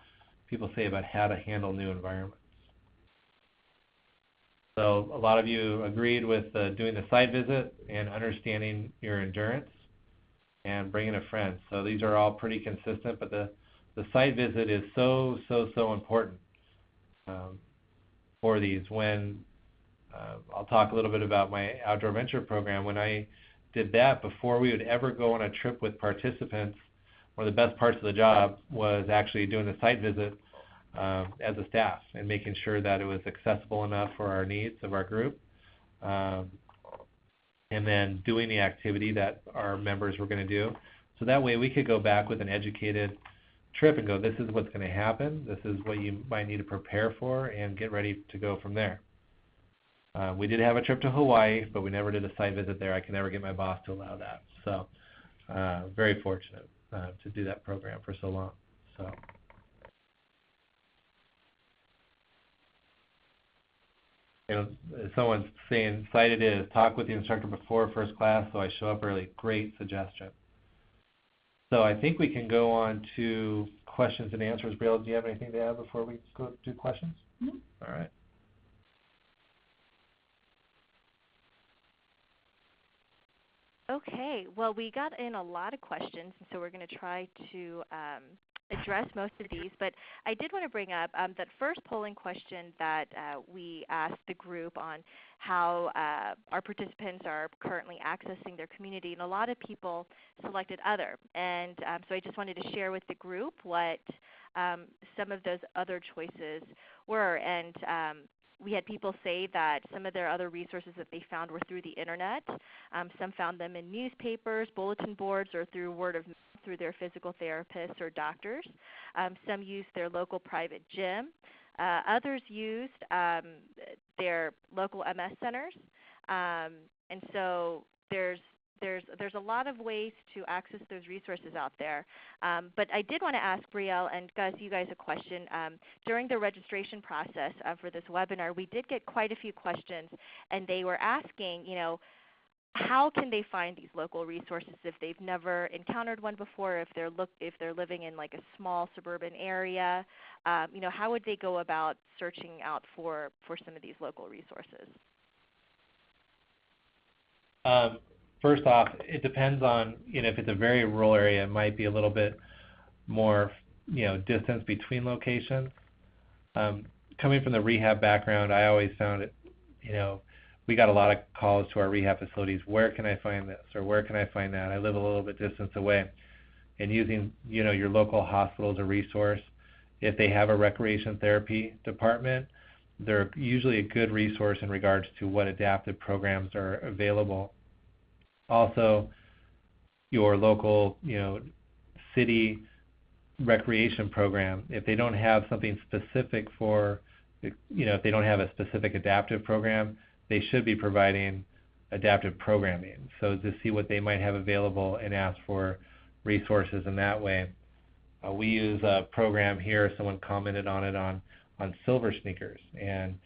people say about how to handle new environments. So a lot of you agreed with doing the site visit and understanding your endurance. And and bring in a friend. So these are all pretty consistent, but the site visit is so important for these. When I'll talk a little bit about my outdoor venture program. When I did that, before we would ever go on a trip with participants, one of the best parts of the job was actually doing the site visit as a staff and making sure that it was accessible enough for our needs of our group, and then doing the activity that our members were going to do. So that way we could go back with an educated trip and go, this is what's going to happen, this is what you might need to prepare for, and get ready to go from there. We did have a trip to Hawaii, but we never did a site visit there. I can never get my boss to allow that. So very fortunate to do that program for so long. So. Someone's saying, site it is, talk with the instructor before first class so I show up early. Great suggestion. So I think we can go on to questions and answers. Brielle, do you have anything to add before we go do questions? Mm-hmm. All right. Okay, well, we got in a lot of questions, and so we're going to try to address most of these. But I did want to bring up that first polling question that we asked the group on how our participants are currently accessing their community, and a lot of people selected other. And so I just wanted to share with the group what some of those other choices were. And we had people say that some of their other resources that they found were through the internet. Some found them in newspapers, bulletin boards, or through word of mouth through their physical therapists or doctors. Some used their local private gym. Others used their local MS centers. And so there's a lot of ways to access those resources out there. But I did want to ask Brielle and Gus, you guys, a question. During the registration process for this webinar, we did get quite a few questions, and they were asking, how can they find these local resources if they've never encountered one before, if they're living in like a small suburban area? How would they go about searching out for some of these local resources? First off, it depends on, if it's a very rural area, it might be a little bit more, distance between locations. Coming from the rehab background, I always found it, we got a lot of calls to our rehab facilities. Where can I find this, or where can I find that? I live a little bit distance away. And using, your local hospital as a resource, if they have a recreation therapy department, they're usually a good resource in regards to what adaptive programs are available. Also, your local, city recreation program, if they don't have something specific for, if they don't have a specific adaptive program, they should be providing adaptive programming. So to see what they might have available and ask for resources in that way. We use a program here, someone commented on it on Silver Sneakers, and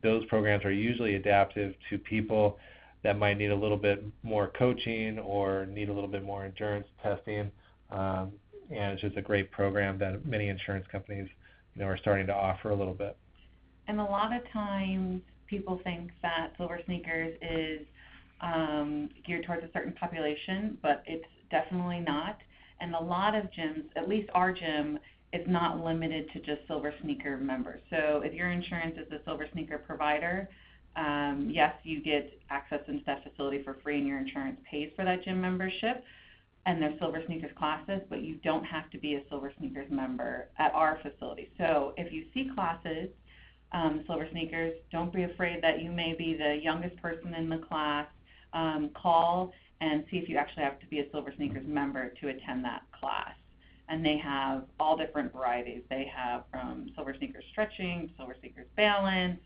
those programs are usually adaptive to people that might need a little bit more coaching or need a little bit more endurance testing, and it's just a great program that many insurance companies, are starting to offer a little bit. And a lot of times people think that Silver Sneakers is geared towards a certain population, but it's definitely not. And a lot of gyms, at least our gym, is not limited to just Silver Sneaker members. So if your insurance is a Silver Sneaker provider, yes, you get access into that facility for free, and your insurance pays for that gym membership and their Silver Sneakers classes, but you don't have to be a Silver Sneakers member at our facility. So if you see classes, Silver Sneakers, don't be afraid that you may be the youngest person in the class. Call and see if you actually have to be a Silver Sneakers member to attend that class. And they have all different varieties. They have from Silver Sneakers stretching, Silver Sneakers balance,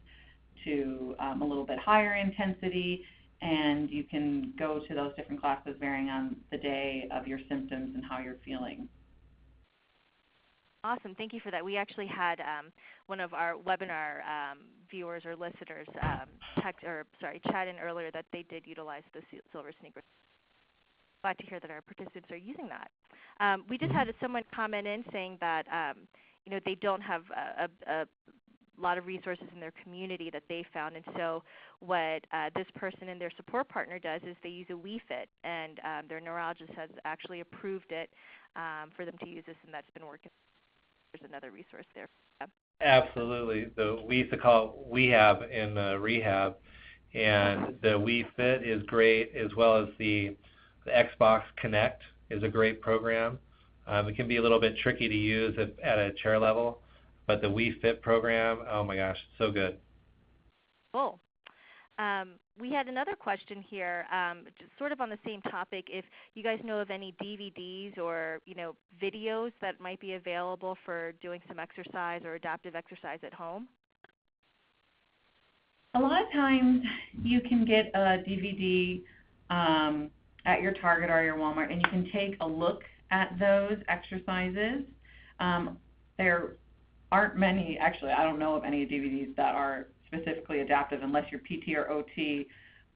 to a little bit higher intensity, and you can go to those different classes varying on the day of your symptoms and how you're feeling. Awesome. Thank you for that. We actually had one of our webinar viewers or listeners chat in earlier that they did utilize the Silver Sneakers. Glad to hear that our participants are using that. We just had someone comment in saying that they don't have a lot of resources in their community that they found. And so what this person and their support partner does is they use a WeFit, and their neurologist has actually approved it for them to use this, and that's been working. There's another resource there. Absolutely. We used to call it WeHab in rehab, and the WeFit is great, as well as the Xbox Connect is a great program. It can be a little bit tricky to use at a chair level, but the WeFit program, oh my gosh, so good. Cool. We had another question here, just sort of on the same topic. If you guys know of any DVDs or videos that might be available for doing some exercise or adaptive exercise at home. A lot of times you can get a DVD at your Target or your Walmart, and you can take a look at those exercises. There aren't many, actually I don't know of any DVDs that are specifically adaptive unless you're PT or OT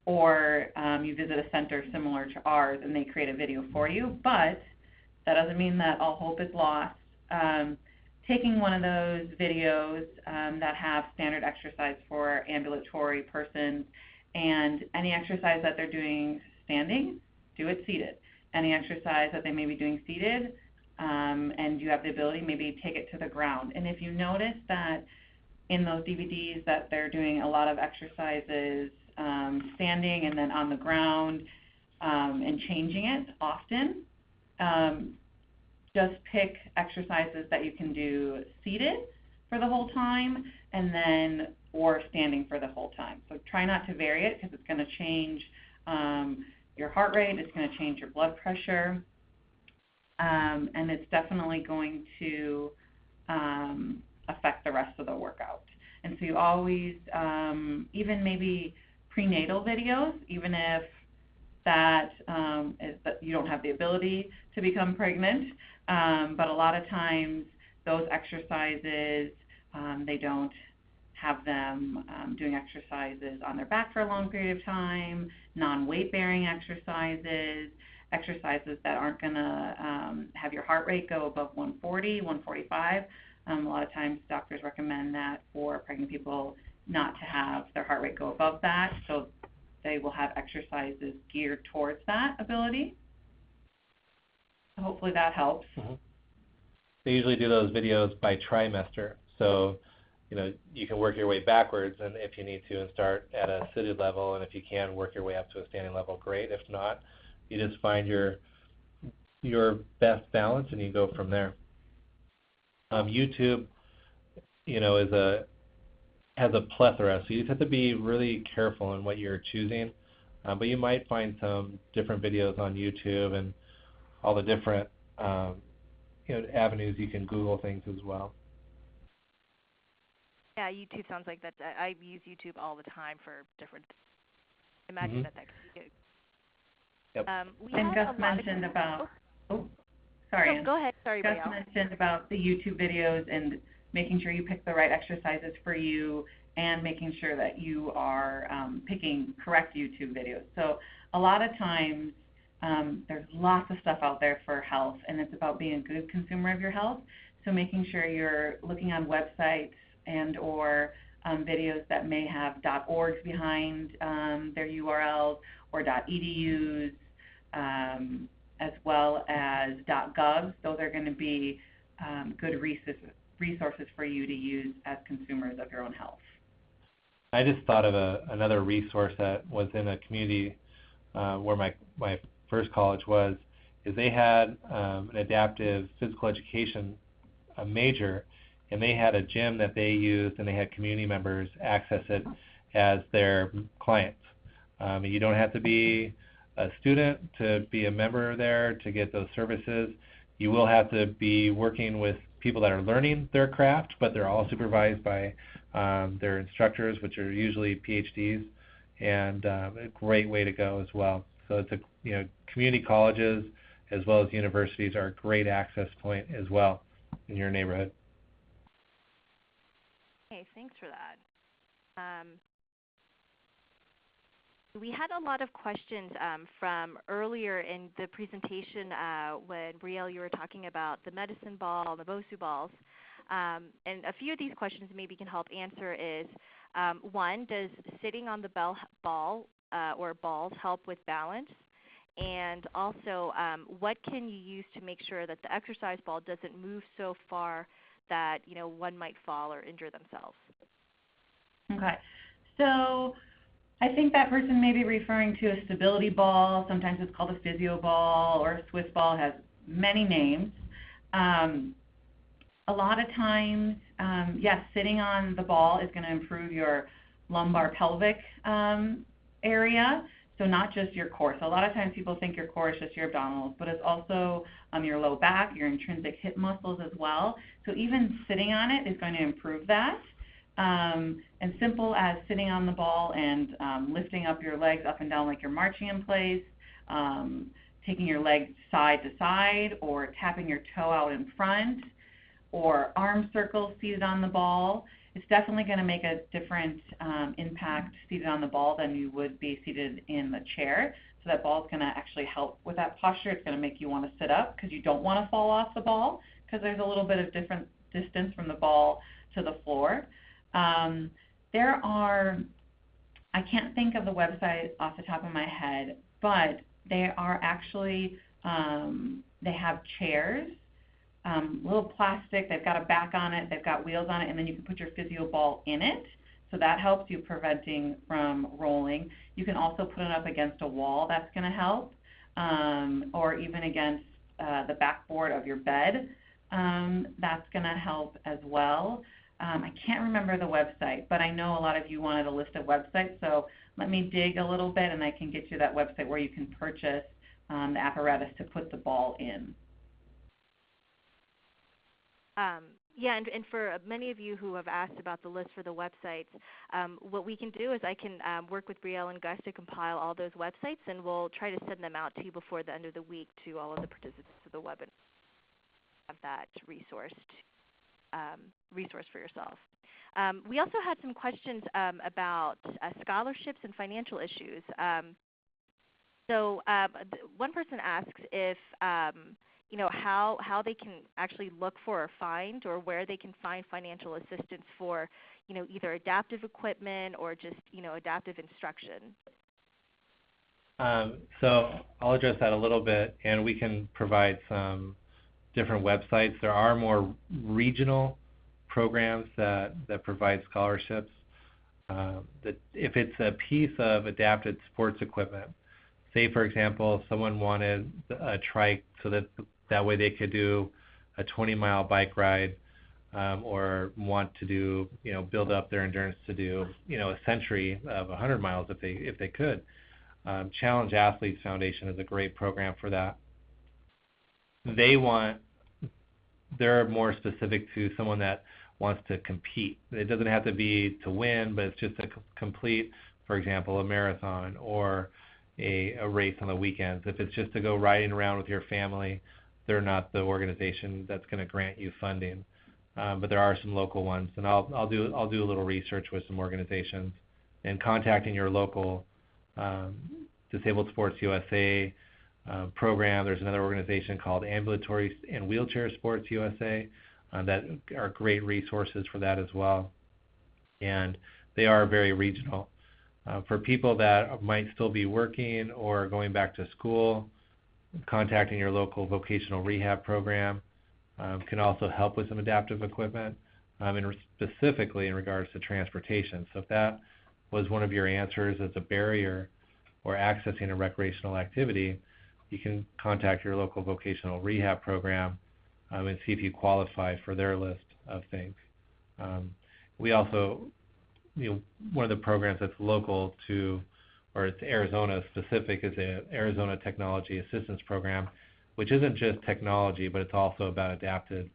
or you visit a center similar to ours and they create a video for you, but that doesn't mean that all hope is lost. Taking one of those videos that have standard exercise for ambulatory persons, and any exercise that they're doing standing, do it seated. Any exercise that they may be doing seated, and you have the ability, maybe take it to the ground. And if you notice that in those DVDs that they're doing a lot of exercises standing and then on the ground and changing it often, just pick exercises that you can do seated for the whole time or standing for the whole time. So try not to vary it, because it's going to change your heart rate, it's going to change your blood pressure, and it's definitely going to affect the rest of the workout. And so you always, even maybe prenatal videos, even if that is that you don't have the ability to become pregnant, but a lot of times those exercises, they don't have them doing exercises on their back for a long period of time, non-weight bearing exercises, exercises that aren't going to have your heart rate go above 140, 145. A lot of times doctors recommend that for pregnant people not to have their heart rate go above that, so they will have exercises geared towards that ability. Hopefully that helps. Mm-hmm. They usually do those videos by trimester, so you can work your way backwards, and if you need to, and start at a seated level, and if you can, work your way up to a standing level, great. If not, you just find your best balance and you go from there. YouTube, has a plethora, so you just have to be really careful in what you're choosing. But you might find some different videos on YouTube and all the different avenues you can Google things as well. Yeah, YouTube sounds like that. I use YouTube all the time for different things. Imagine that could be good. Yep. And Gus mentioned about, sorry. No, go ahead. Sorry, Gus Brielle. mentioned about the YouTube videos and making sure you pick the right exercises for you, and making sure that you are picking correct YouTube videos. So a lot of times there's lots of stuff out there for health, and it's about being a good consumer of your health. So making sure you're looking on websites and or videos that may have .orgs behind their URLs, or .edus, as well as .govs. Those are going to be good resources for you to use as consumers of your own health. I just thought of another resource that was in a community where my first college was, is they had an adaptive physical education major, and they had a gym that they used, and they had community members access it as their clients. You don't have to be a student to be a member there to get those services. You will have to be working with people that are learning their craft, but they're all supervised by their instructors, which are usually PhDs, and a great way to go as well. So it's community colleges as well as universities are a great access point as well in your neighborhood. Okay, thanks for that. We had a lot of questions from earlier in the presentation when, Brielle, you were talking about the medicine ball, the BOSU balls. And a few of these questions maybe can help answer is, one, does sitting on the ball or balls help with balance? And also, what can you use to make sure that the exercise ball doesn't move so far that one might fall or injure themselves? Okay. So I think that person may be referring to a stability ball. Sometimes it's called a physio ball, or a Swiss ball. It has many names. A lot of times, yes, sitting on the ball is going to improve your lumbar pelvic area. So not just your core. So a lot of times people think your core is just your abdominals, but it's also your low back, your intrinsic hip muscles as well. So even sitting on it is going to improve that. And simple as sitting on the ball and lifting up your legs up and down like you're marching in place, taking your legs side to side, or tapping your toe out in front, or arm circles seated on the ball. It's definitely going to make a different impact seated on the ball than you would be seated in the chair. So that ball is going to actually help with that posture. It's going to make you want to sit up because you don't want to fall off the ball, because there's a little bit of different distance from the ball to the floor. There are, I can't think of the website off the top of my head, but they are actually, they have chairs, little plastic, they've got a back on it, they've got wheels on it, and then you can put your physio ball in it. So that helps you preventing from rolling. You can also put it up against a wall, that's going to help, or even against the backboard of your bed. That's going to help as well. I can't remember the website, but I know a lot of you wanted a list of websites, so let me dig a little bit and I can get you that website where you can purchase the apparatus to put the ball in. Yeah, and for many of you who have asked about the list for the websites, what we can do is I can work with Brielle and Gus to compile all those websites, and we'll try to send them out to you before the end of the week to all of the participants of the webinar. Have that resource for yourself. We also had some questions about scholarships and financial issues. So one person asks if how they can actually look for or find, or where they can find financial assistance for either adaptive equipment or just adaptive instruction. So I'll address that a little bit, and we can provide some different websites. There are more regional programs that provide scholarships. That if it's a piece of adapted sports equipment, say for example someone wanted a trike so that way they could do a 20-mile bike ride, or want to do build up their endurance to do a century of 100 miles if they could. Challenge Athletes Foundation is a great program for that. They're more specific to someone that wants to compete. It doesn't have to be to win, but it's just to complete, for example, a marathon or a race on the weekends. If it's just to go riding around with your family, they're not the organization that's going to grant you funding. But there are some local ones, and I'll do a little research with some organizations, and contacting your local Disabled Sports USA program. There's another organization called Ambulatory and Wheelchair Sports USA that are great resources for that as well, and they are very regional. For people that might still be working or going back to school, contacting your local vocational rehab program can also help with some adaptive equipment, and specifically in regards to transportation. So if that was one of your answers as a barrier or accessing a recreational activity, you can contact your local vocational rehab program and see if you qualify for their list of things. We also, one of the programs that's local to, or it's Arizona specific, is the Arizona Technology Assistance Program, which isn't just technology, but it's also about adaptive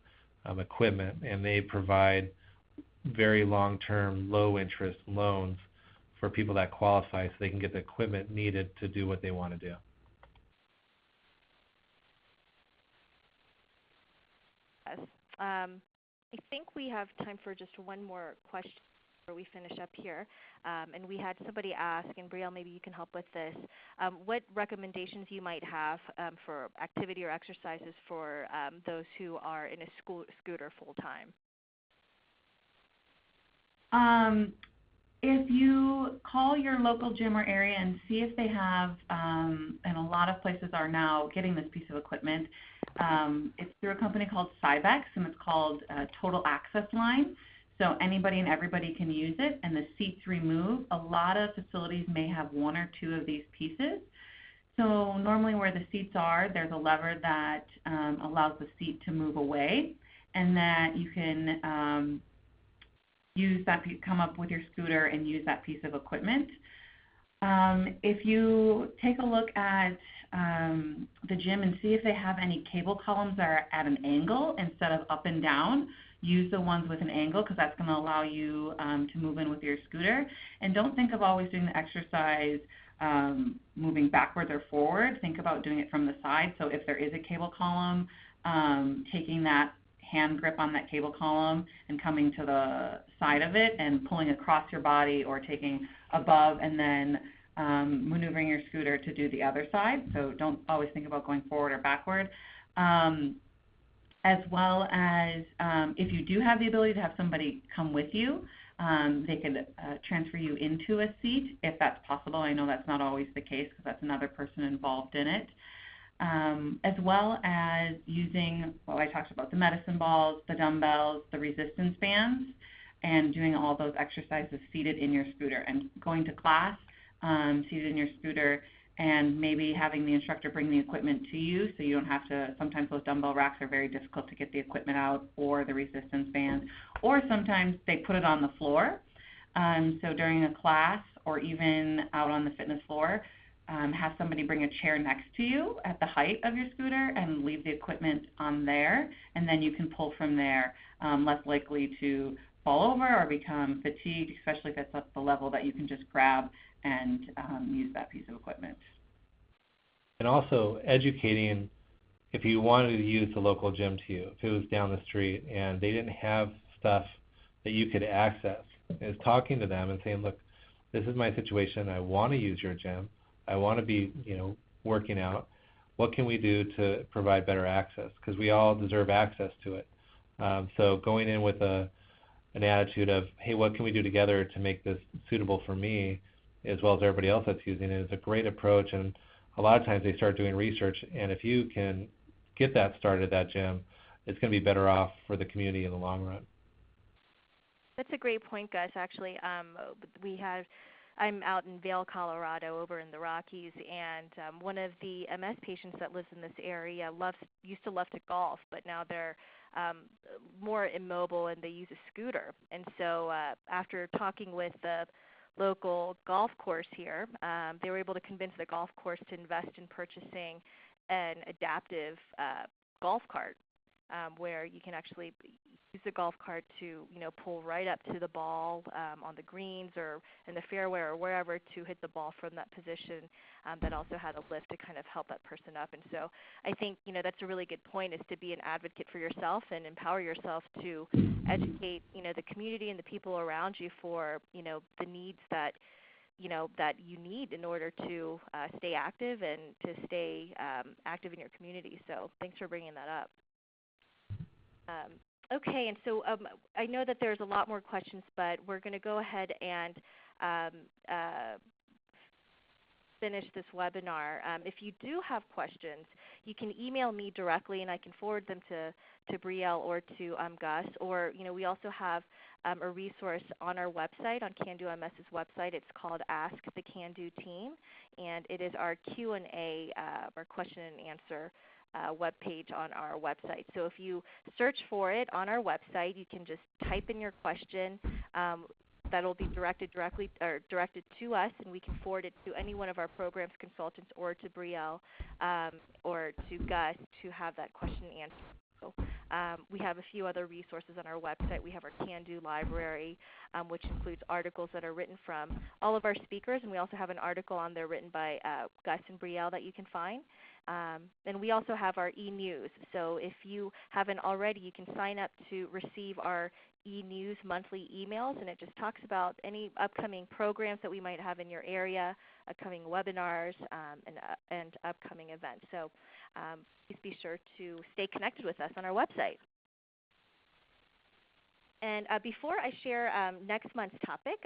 equipment, and they provide very long-term, low-interest loans for people that qualify so they can get the equipment needed to do what they want to do. Yes. I think we have time for just one more question before we finish up here. And we had somebody ask, and Brielle, maybe you can help with this, what recommendations you might have for activity or exercises for those who are in a scooter full-time. If you call your local gym or area and see if they have, and a lot of places are now getting this piece of equipment, it's through a company called Cybex, and it's called Total Access Line. So anybody and everybody can use it, and the seats remove. A lot of facilities may have one or two of these pieces. So normally where the seats are, there's a lever that allows the seat to move away, and that you can use that, come up with your scooter and use that piece of equipment. If you take a look at the gym and see if they have any cable columns that are at an angle instead of up and down, use the ones with an angle, because that's going to allow you to move in with your scooter. And don't think of always doing the exercise moving backwards or forward. Think about doing it from the side. So if there is a cable column, taking that hand grip on that cable column and coming to the side of it and pulling across your body, or taking above and then maneuvering your scooter to do the other side. So don't always think about going forward or backward. As well as if you do have the ability to have somebody come with you, they could transfer you into a seat if that's possible. I know that's not always the case because that's another person involved in it. As well as using, well, I talked about the medicine balls, the dumbbells, the resistance bands, and doing all those exercises seated in your scooter, and going to class seated in your scooter, and maybe having the instructor bring the equipment to you so you don't have to. Sometimes those dumbbell racks are very difficult to get the equipment out, or the resistance band, or sometimes they put it on the floor. So during a class or even out on the fitness floor, have somebody bring a chair next to you at the height of your scooter and leave the equipment on there, and then you can pull from there, less likely to fall over or become fatigued, especially if it's at the level that you can just grab and use that piece of equipment. And also educating, if you wanted to use the local gym to you, if it was down the street and they didn't have stuff that you could access, is talking to them and saying, look, this is my situation. I want to use your gym. I want to be, working out. What can we do to provide better access? Because we all deserve access to it. So going in with an attitude of, hey, what can we do together to make this suitable for me, as well as everybody else that's using it, is a great approach. And a lot of times they start doing research, and if you can get that started at that gym, it's going to be better off for the community in the long run. That's a great point, Gus. Actually, I'm out in Vail, Colorado, over in the Rockies, and one of the MS patients that lives in this area used to love to golf, but now they're more immobile and they use a scooter. And so after talking with the local golf course here, they were able to convince the golf course to invest in purchasing an adaptive golf cart, where you can actually use the golf cart to, pull right up to the ball on the greens or in the fairway or wherever to hit the ball from that position. That also had a lift to kind of help that person up. And so I think, that's a really good point, is to be an advocate for yourself and empower yourself to educate, the community and the people around you for, the needs that that you need in order to stay active and to stay active in your community. So thanks for bringing that up. Okay, and so I know that there's a lot more questions, but we're going to go ahead and finish this webinar. If you do have questions, you can email me directly, and I can forward them to Brielle or to Gus. Or, we also have a resource on our website, on Can Do MS's website. It's called Ask the Can Do Team, and it is our Q&A, our question and answer web page on our website. So if you search for it on our website, you can just type in your question. That'll be directed to us, and we can forward it to any one of our programs consultants, or to Brielle or to Gus, to have that question answered. So, we have a few other resources on our website. We have our Can Do library, which includes articles that are written from all of our speakers, and we also have an article on there written by Gus and Brielle that you can find. And we also have our e-news. So if you haven't already, you can sign up to receive our e-news monthly emails, and it just talks about any upcoming programs that we might have in your area, upcoming webinars, and upcoming events. So please be sure to stay connected with us on our website. And before I share next month's topic,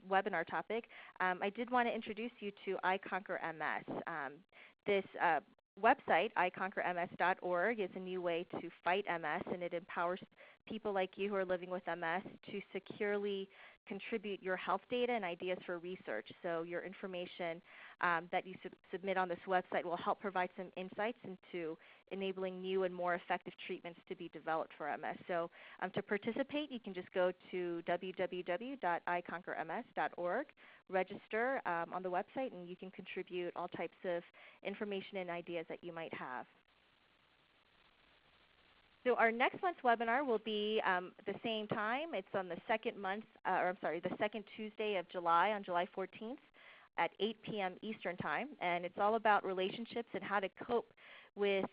webinar topic, I did want to introduce you to I Conquer MS. This website, iconquerms.org, is a new way to fight MS, and it empowers people like you who are living with MS to securely contribute your health data and ideas for research. So your information that you submit on this website will help provide some insights into enabling new and more effective treatments to be developed for MS. So to participate, you can just go to www.iconquerms.org, register on the website, and you can contribute all types of information and ideas that you might have. So our next month's webinar will be the same time. It's on the second Tuesday of July, on July 14th at 8 p.m. Eastern Time, and it's all about relationships and how to cope with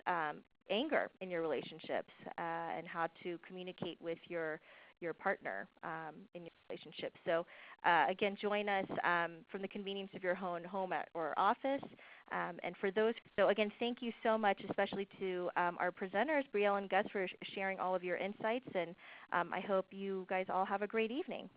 anger in your relationships and how to communicate with your partner in your relationship. So again, join us from the convenience of your home or office. And for those, so again, thank you so much, especially to our presenters, Brielle and Gus, for sharing all of your insights. And I hope you guys all have a great evening.